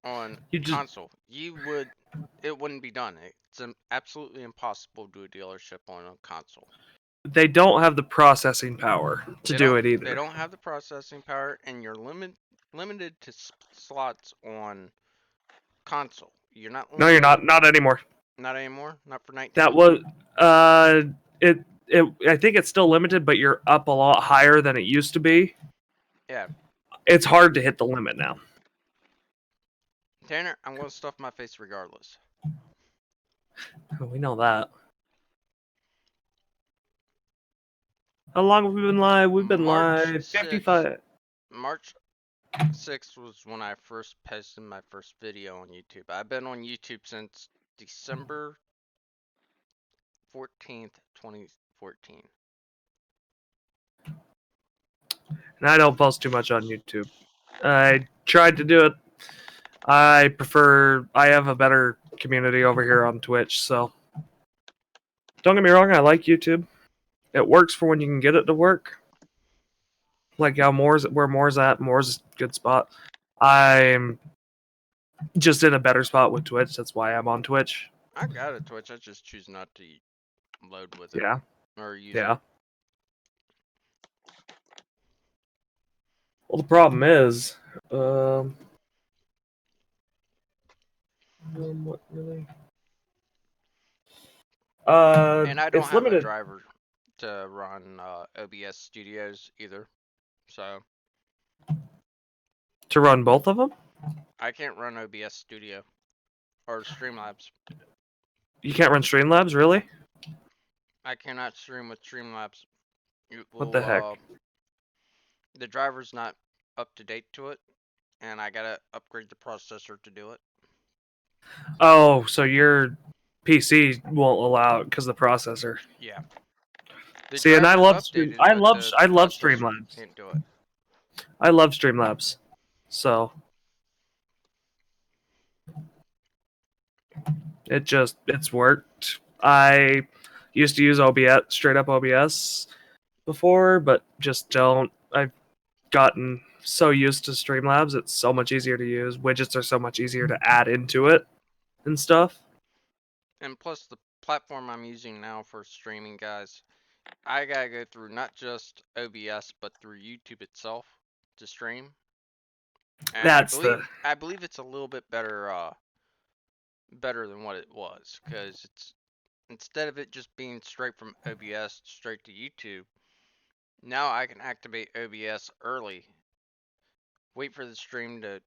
on you just console. It wouldn't be done. It's absolutely impossible to do a dealership on a console. they don't have the processing power to do it They either. don't have the processing power, and you're limited to slots on console. You're not No, you're limited. not. Not anymore. Not anymore. Not for That 19. was it. I think it's still limited, but you're up a lot higher than it used to be. Yeah, It's hard to hit the limit now. Tanner, I'm gonna stuff my face regardless. We know that. How long have we been live? We've been March live 6th. 55. March 6th was when I first posted my first video on YouTube. I've been on YouTube since December 14th, 2014. And I don't post too much on YouTube. I tried to do it. I have a better community over here on Twitch, so don't get me wrong, I like YouTube. It works for when you can get it to work. Like how where Moore's at, Moore's a good spot. I'm just in a better spot with Twitch. That's why I'm on Twitch. I got a Twitch, I just choose not to load with it Yeah, or use yeah. it. Well, the problem is, what really? And I don't It's have a limited driver to run OBS Studios either. So to run both of them. I can't run OBS Studio or Streamlabs. You can't run Streamlabs, really? I cannot stream with Streamlabs. It What the heck? will the driver's not up to date to it, and I gotta upgrade the processor to do it. Oh, so your PC won't allow it because the processor. Yeah. The See, and driver's updated, but the I love processor Streamlabs. can't do it. I love Streamlabs. So it's worked. I used to use OBS, straight up OBS before, but just don't. I've gotten so used to Streamlabs, it's so much easier to use. Widgets are so much easier to add into it and stuff. And plus, the platform I'm using now for streaming, guys, I gotta go through not just OBS, but through YouTube itself to stream. And That's the I believe it's a little bit better than what it was, because it's instead of it just being straight from OBS straight to YouTube, now I can activate OBS early, wait for the stream to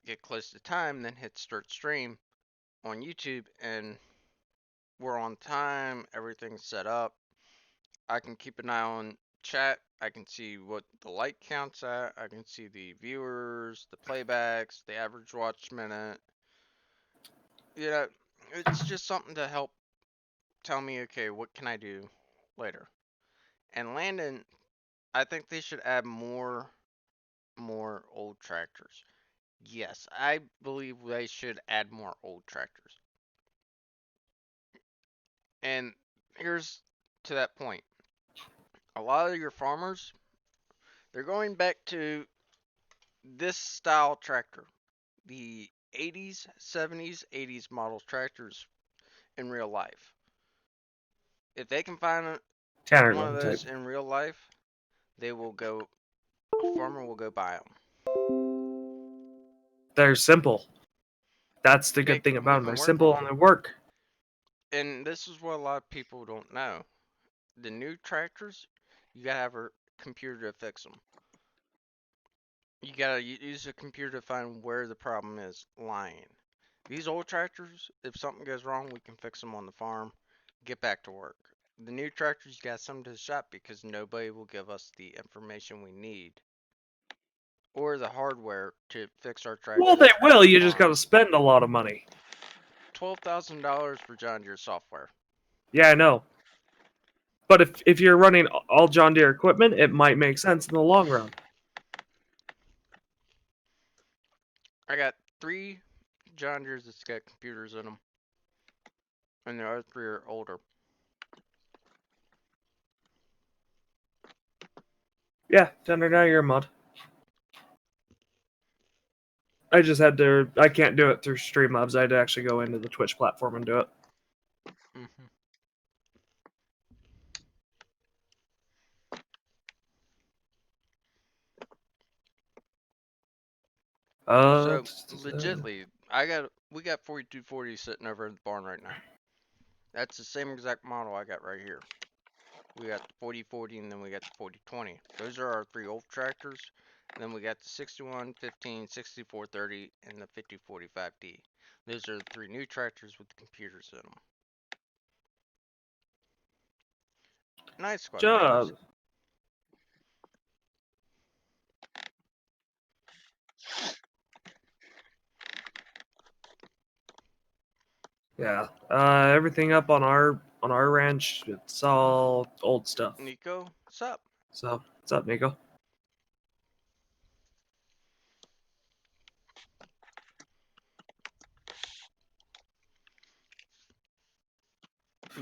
get close to time, then hit start stream on YouTube, and we're on time, everything's set up. I can keep an eye on chat, I can see what the like count's at, I can see the viewers, the playbacks, the average watch minute. You know, it's just something to help tell me, okay, what can I do later? And Landon, I think they should add more old tractors. Yes, I believe they should add more old tractors. And here's to that point. A lot of your farmers, they're going back to this style tractor. The 80s, 70s, 80s model tractors in real life. If they can find Tanner one of type. those in real life, they will go, a farmer will go buy them. They're simple. That's the good They thing about them. even They're work on simple them. and they work. And this is what a lot of people don't know. The new tractors, you gotta have a computer to fix them. You gotta use a computer to find where the problem is lying. These old tractors, if something goes wrong, we can fix them on the farm, get back to work. The new tractors, you gotta send them to the shop because nobody will give us the information we need or the hardware to fix our Well, tractors they on will. the You just got farm. to spend a lot of money. $12,000 for John Deere software. Yeah, I know. But if you're running all John Deere equipment, it might make sense in the long run. I got 3 John Deere's that's got computers in them, and the other 3 are older. Yeah, Tanner, now you're a mod. I just had to. I can't do it through Streamlabs. I had to actually go into the Twitch platform and do it. Mm-hmm. So legitly, we got 4240 sitting over in the barn right now. That's the same exact model I got right here. We got the 4040 and then we got the 4020. Those are our 3 old tractors. And then we got the 6115, 6430, and the 5045D. Those are the 3 new tractors with the computers in them. Nice, quite frankly. Job. Yeah. Everything up on our ranch, it's all old stuff. Nico, what's up? So, what's up, Nico?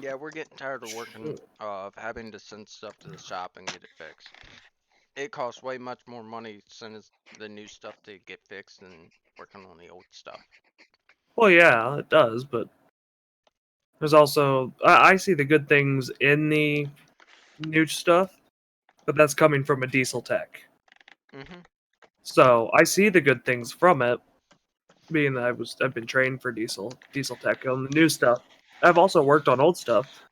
Yeah, we're getting tired of working, of having to send stuff to the shop and get it fixed. It costs way much more money to send us the new stuff to get fixed than working on the old stuff. Well, yeah, it does, but there's also I see the good things in the new stuff, but that's coming from a diesel tech. Mm-hmm. So I see the good things from it, being that I've been trained for diesel tech on the new stuff. I've also worked on old stuff,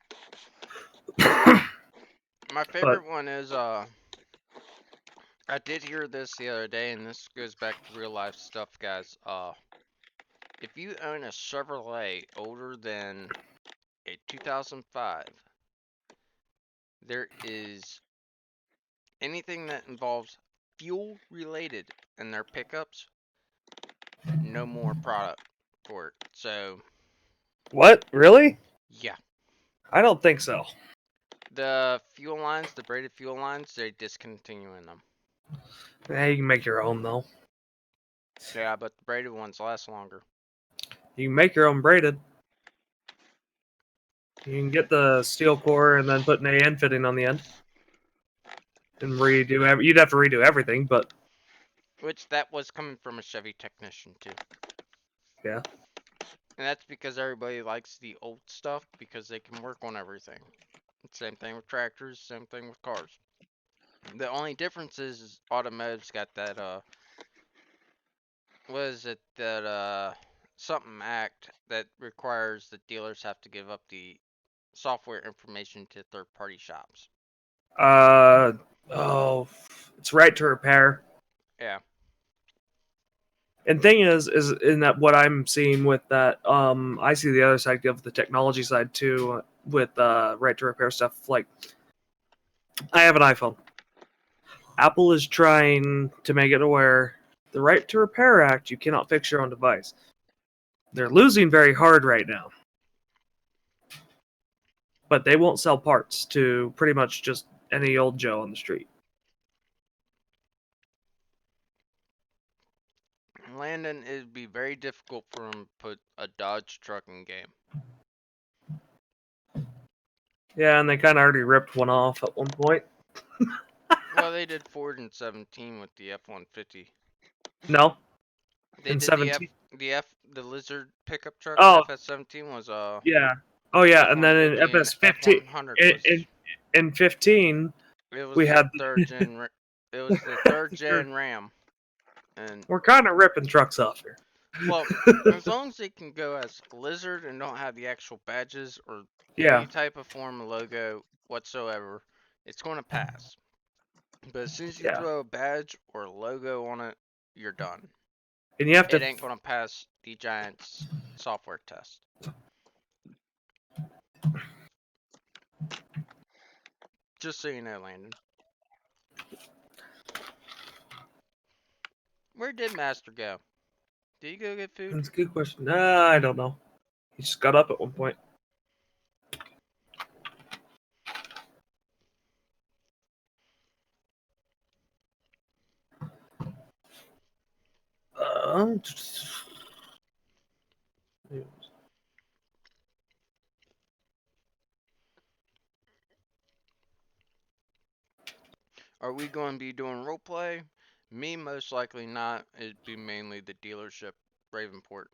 My but favorite one is I did hear this the other day, and this goes back to real life stuff, guys. If you own a Chevrolet older than a 2005, there is anything that involves fuel related in their pickups, no more product for it. So, what really? yeah. I don't think so. The fuel lines, the braided fuel lines, they're discontinuing them. You can make your own though. Yeah, but the braided ones last longer. You can make your own braided. You can get the steel core and then put an AN fitting on the end and redo. You'd have to redo everything, but Which that was coming from a Chevy technician too. yeah, And that's because everybody likes the old stuff because they can work on everything. Same thing with tractors, same thing with cars. The only difference is automotive's got that what is it, that something act that requires the dealers have to give up the software information to third party shops. uh, oh, it's right to repair. Yeah. And thing is in that what I'm seeing with that, I see the other side of the technology side too with right to repair stuff. Like, I have an iPhone. Apple is trying to make it where the Right to Repair Act, you cannot fix your own device. They're losing very hard right now, but they won't sell parts to pretty much just any old Joe on the street. Landon, it'd be very difficult for him to put a Dodge truck in game. Yeah, and they kind of already ripped one off at one point. Well, they did Ford in 17 with the F-150. No, They in did 17. the Lizard pickup truck in Oh, FS17 was yeah. Oh, yeah, and then in F-150 and FS15, F-100 was in 15, it was we the had third gen it was the third gen Ram. And we're kind of ripping trucks off here. well, as long as they can go as Lizard and don't have the actual badges or any Yeah, type of form of logo whatsoever, it's going to pass. But as soon as you yeah, throw a badge or a logo on it, you're done. and you have It to. ain't going to pass the Giants software test. Just so you know, Landon. Where did Master go? Did he go get food? That's a good question. I don't know. He just got up at one point. Uh, Are we going to be doing roleplay? Me, most likely not. It'd be mainly the dealership Ravenport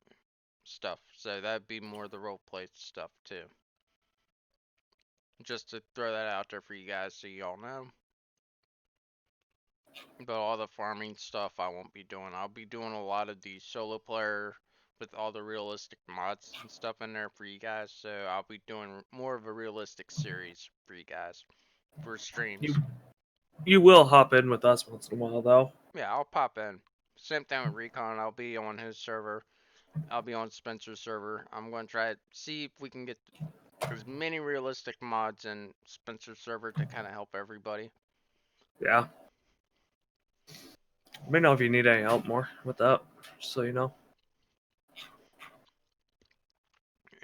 stuff. So that'd be more the roleplay stuff too. Just to throw that out there for you guys so y'all know. But all the farming stuff I won't be doing. I'll be doing a lot of the solo player with all the realistic mods and stuff in there for you guys. So I'll be doing more of a realistic series for you guys for you streams. you will hop in with us once in a while, though. Yeah, I'll pop in. Same thing with Recon. I'll be on his server. I'll be on Spencer's server. I'm going to try to see if we can get as many realistic mods in Spencer's server to kind of help everybody. Yeah. Let me know if you need any help more with that, just so you know.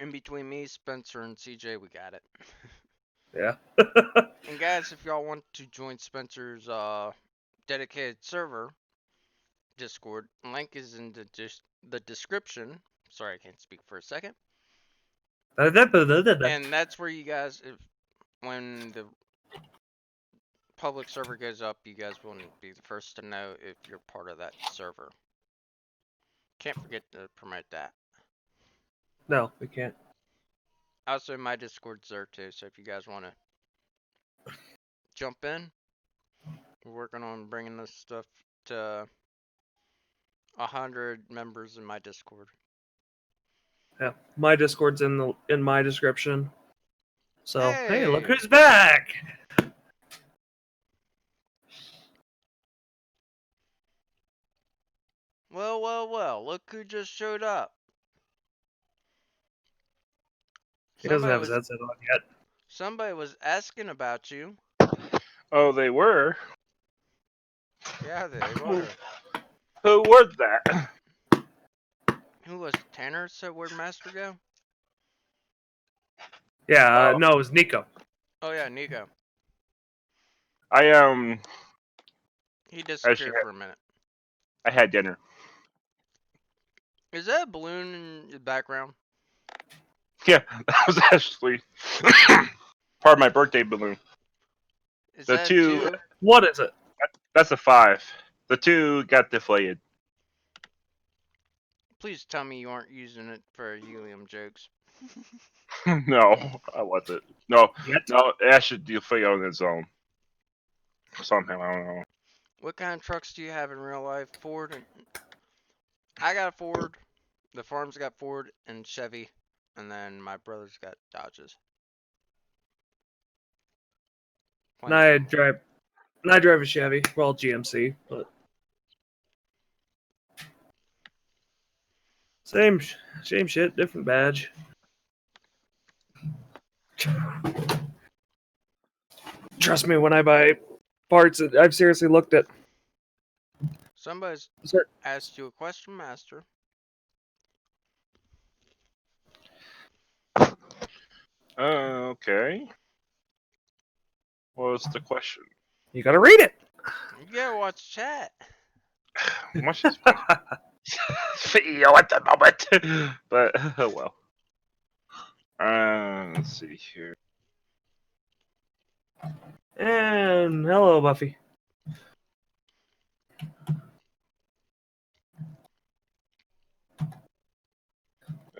In between me, Spencer, and CJ, we got it. Yeah. And guys, if y'all want to join Spencer's dedicated server Discord, link is in the description. Sorry, I can't speak for a second. And that's where you guys, if when the public server goes up, you guys will be the first to know if you're part of that server. Can't forget to promote that. No, we can't. Also, my Discord's there too, so if you guys want to jump in, we're working on bringing this stuff to 100 members in my Discord. Yeah, my Discord's in my description. So hey, look Hey! who's back! Well, well, well, look who just showed up. He doesn't Somebody have his was headset on yet. somebody was asking about you. Oh, they were. Yeah, they were. Who was that? Who was Tanner? Said where'd Master go? Yeah, Oh, no, it was Nico. Oh yeah, Nico. I He actually disappeared for a minute. I had dinner. Is that a balloon in the background? Yeah, that was actually part of my birthday balloon. Is The that two, two? What is it? that's a 5. The 2 got deflated. Please tell me you aren't using it for helium jokes. No, I wasn't. No, Yet? no, it actually deflated on its own. Somehow, I don't know. What kind of trucks do you have in real life? Ford and I got a Ford. The farm's got Ford and Chevy, and then my brother's got Dodges. And Plenty of them. I drive a Chevy, well GMC, but same shit, different badge. Trust me, when I buy parts, I've seriously looked at. Somebody's Sir, asked you a question, Master. Okay. What's the question? you gotta read it. You gotta watch chat. Much is CEO at the moment, but oh well. Let's see here. And hello, Buffy.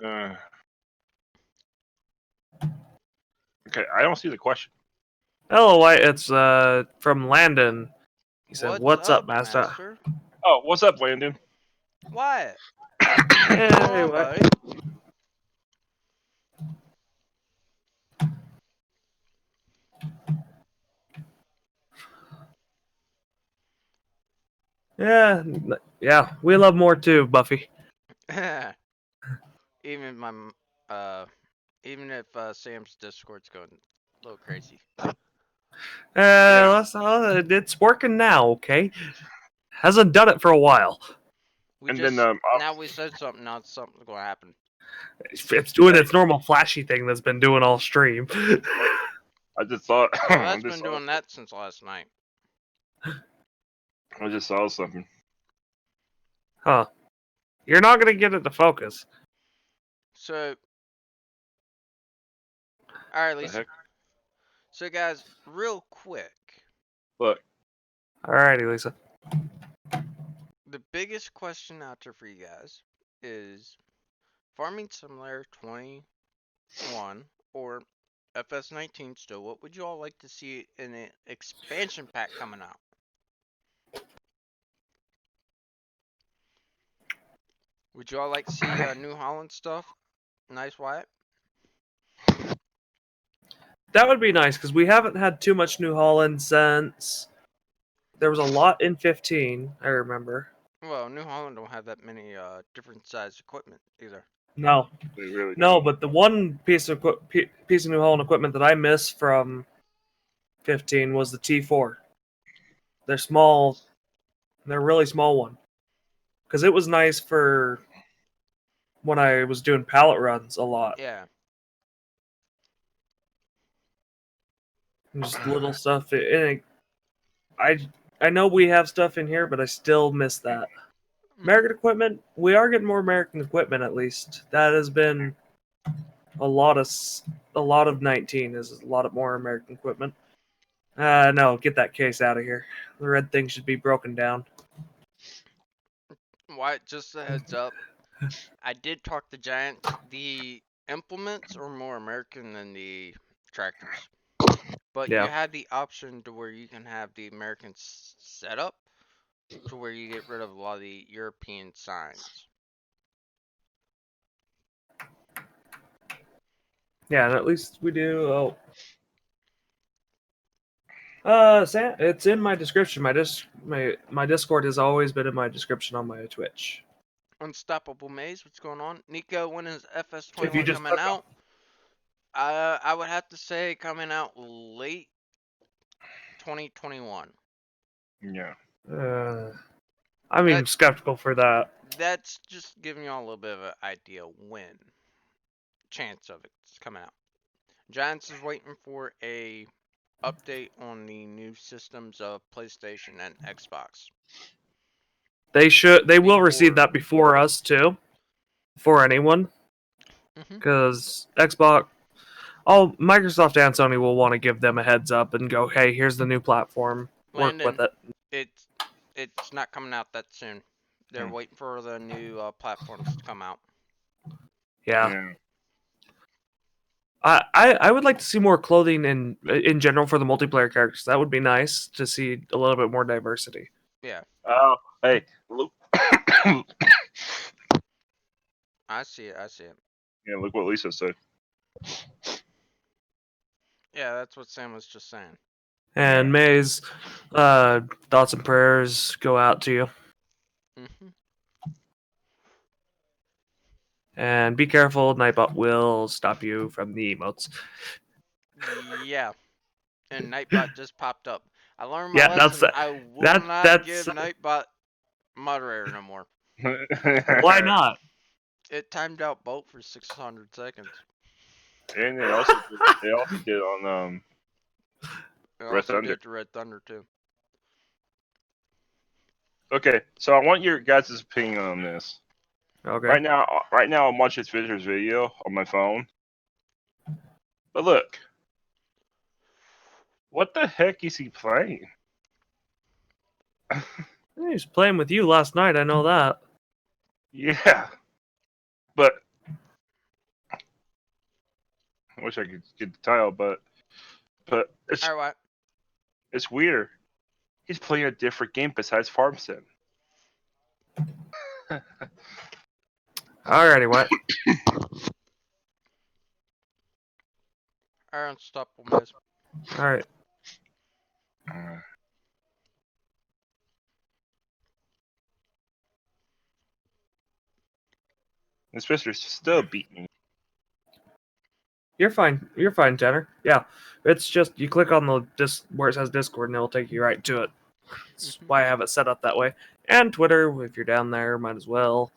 Uh, okay, I don't see the question. Hello, White. It's from Landon. He said, What's "What's up, up, Master?" Master? Oh, what's up, Landon? Wyatt, what's going Hey, on, what? buddy? Yeah, we love more too, Buffy. Even my even if Sam's Discord's going a little crazy. Yeah, It's working now. Okay, hasn't done it for a while. We and then just now we said something. Now something's gonna happen. It's doing its normal flashy thing that's been doing all stream. I just thought Oh, that's been doing that since last night. I just saw something. Huh? You're not gonna get it to focus. So, all right, The Lisa. heck? So, guys, real quick, Look, Alrighty, Lisa. the biggest question out there for you guys is Farming Simulator 21 or FS19 still. What would you all like to see in an expansion pack coming out? Would you all like to see New Holland stuff? Nice, Wyatt. That would be nice because we haven't had too much New Holland since there was a lot in 15. I remember. Well, New Holland don't have that many different size equipment either. No, they really no, don't. but the one piece of New Holland equipment that I miss from 15 was the T4. They're small They're a really small one. Because it was nice for when I was doing pallet runs a lot. Yeah. Just little stuff. I know we have stuff in here, but I still miss that. American equipment. We are getting more American equipment at least. That has been a lot of 19 is a lot of more American equipment. No, get that case out of here. The red thing should be broken down. Why? Just a heads up. I did talk to Giants. The implements are more American than the tractors, but you Yeah. have the option to where you can have the American setup to where you get rid of a lot of the European signs. Yeah, and at least we do. Oh, Sam, it's in my description. My Discord has always been in my description on my Twitch. Unstoppable Maze, what's going on? Nico, when is If you FS21 just coming out? I would have to say coming out late 2021. Yeah. I'm even That skeptical for that. that's just giving y'all a little bit of an idea when chance of it's coming out. Giants is waiting for a update on the new systems of PlayStation and Xbox. They will receive Before, that before us too, before anyone, Mhm. because Xbox. Oh, Microsoft and Sony will want to give them a heads up and go, "Hey, here's the new platform. Work with Landon, it." it's it's not coming out that soon. They're Hmm. waiting for the new platforms to come out. Yeah. Yeah. I would like to see more clothing in general for the multiplayer characters. That would be nice to see a little bit more diversity. Yeah, Oh, hey, look. I see it. I see it. Yeah, look what Lisa said. Yeah, that's what Sam was just saying. And Yeah. May's thoughts and prayers go out to you. Hmm. And be careful, Nightbot will stop you from the emotes. Yeah, and Nightbot just popped up. I learned my Yeah, that's lesson. I will not that's give Nightbot moderator no more. why not? It timed out Bolt for 600 seconds. And they also did on It Red also Thunder. did to Red Thunder too. Okay, so I want your guys' opinion on this. Okay. Right now, I'm watching this visitor's video on my phone. But look, what the heck is he playing? He was playing with you last night, I know that. Yeah, but I wish I could get the title, but Alright, it's weird. He's playing a different game besides Farm Sim. Alrighty, what? our unstoppable Miz. Alright. This visitor's still beating me. You're fine. You're fine, Tanner. Yeah. It's just you click on the where it says Discord and it'll take you right to it. That's Mhm. why I have it set up that way. And Twitter, if you're down there, might as well.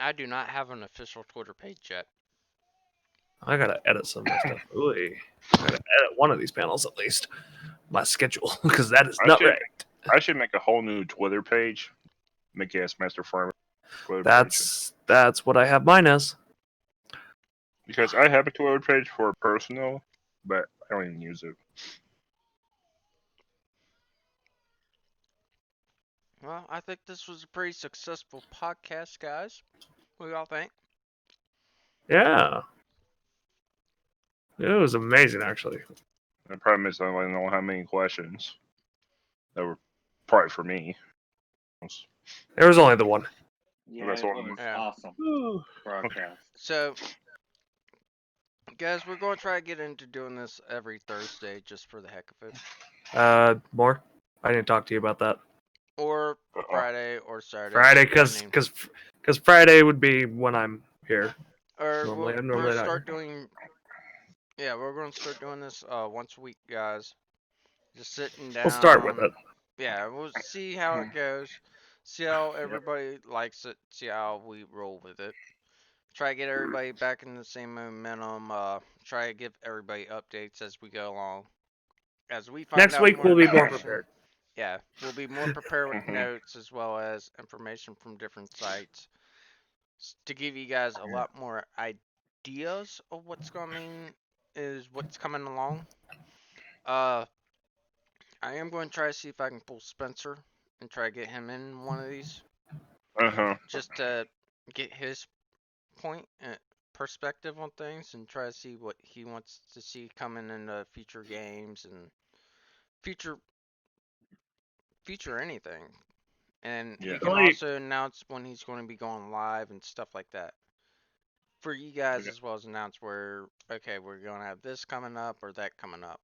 I do not have an official Twitter page yet. I gotta edit some of my stuff. Ooh, I gotta edit one of these panels at least. My schedule, because that is I not should right. I should make a whole new Twitter page. Make it as Master Farmer Twitter page. That's what I have mine as. Because I have a Twitter page for personal, but I don't even use it. Well, I think this was a pretty successful podcast, guys. What do y'all think? Yeah. It was amazing actually. The problem is I don't have many questions that were probably for me. There was only the one. Yeah, That's it all. was Yeah. awesome Okay. broadcast. So, guys, we're going to try to get into doing this every Thursday just for the heck of it. More? I didn't talk to you about that. Or Uh-oh. Friday or Saturday. Friday, because Friday would be when I'm here. Or Normally, I'm we're normally gonna not start here. doing. Yeah, we're gonna start doing this once a week, guys. Just sitting We'll start with down. it. Yeah, we'll see how it goes. See how everybody likes it. See how we roll with it. Try to get everybody back in the same momentum. Try to give everybody updates as we go along. As we find Next out week more we'll be more information, prepared. yeah, we'll be more prepared with Mhm. notes as well as information from different sites to give you guys a lot more ideas of what's coming is what's coming along. Uh, I am going to try to see if I can pull Spencer and try to get him in one of these Uh-huh. just to get his point and perspective on things and try to see what he wants to see coming in the future games and future future anything. And Yeah. he can Like, also announce when he's going to be going live and stuff like that for you guys, Okay. as well as announce where, okay, we're going to have this coming up or that coming up.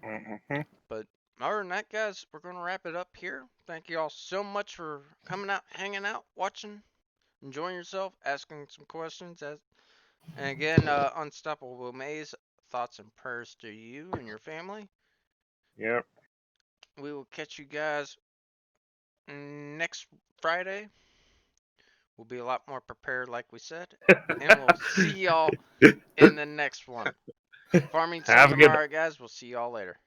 Mhm. But other than that, guys, we're going to wrap it up here. Thank you all so much for coming out, hanging out, watching, enjoying yourself, asking some questions. And again, Unstoppable Maze, thoughts and prayers to you and your family. Yep. We will catch you guys next Friday. We'll be a lot more prepared, like we said. And we'll see y'all in the next one. Farming have says a I'm good alright, guys. We'll see y'all later.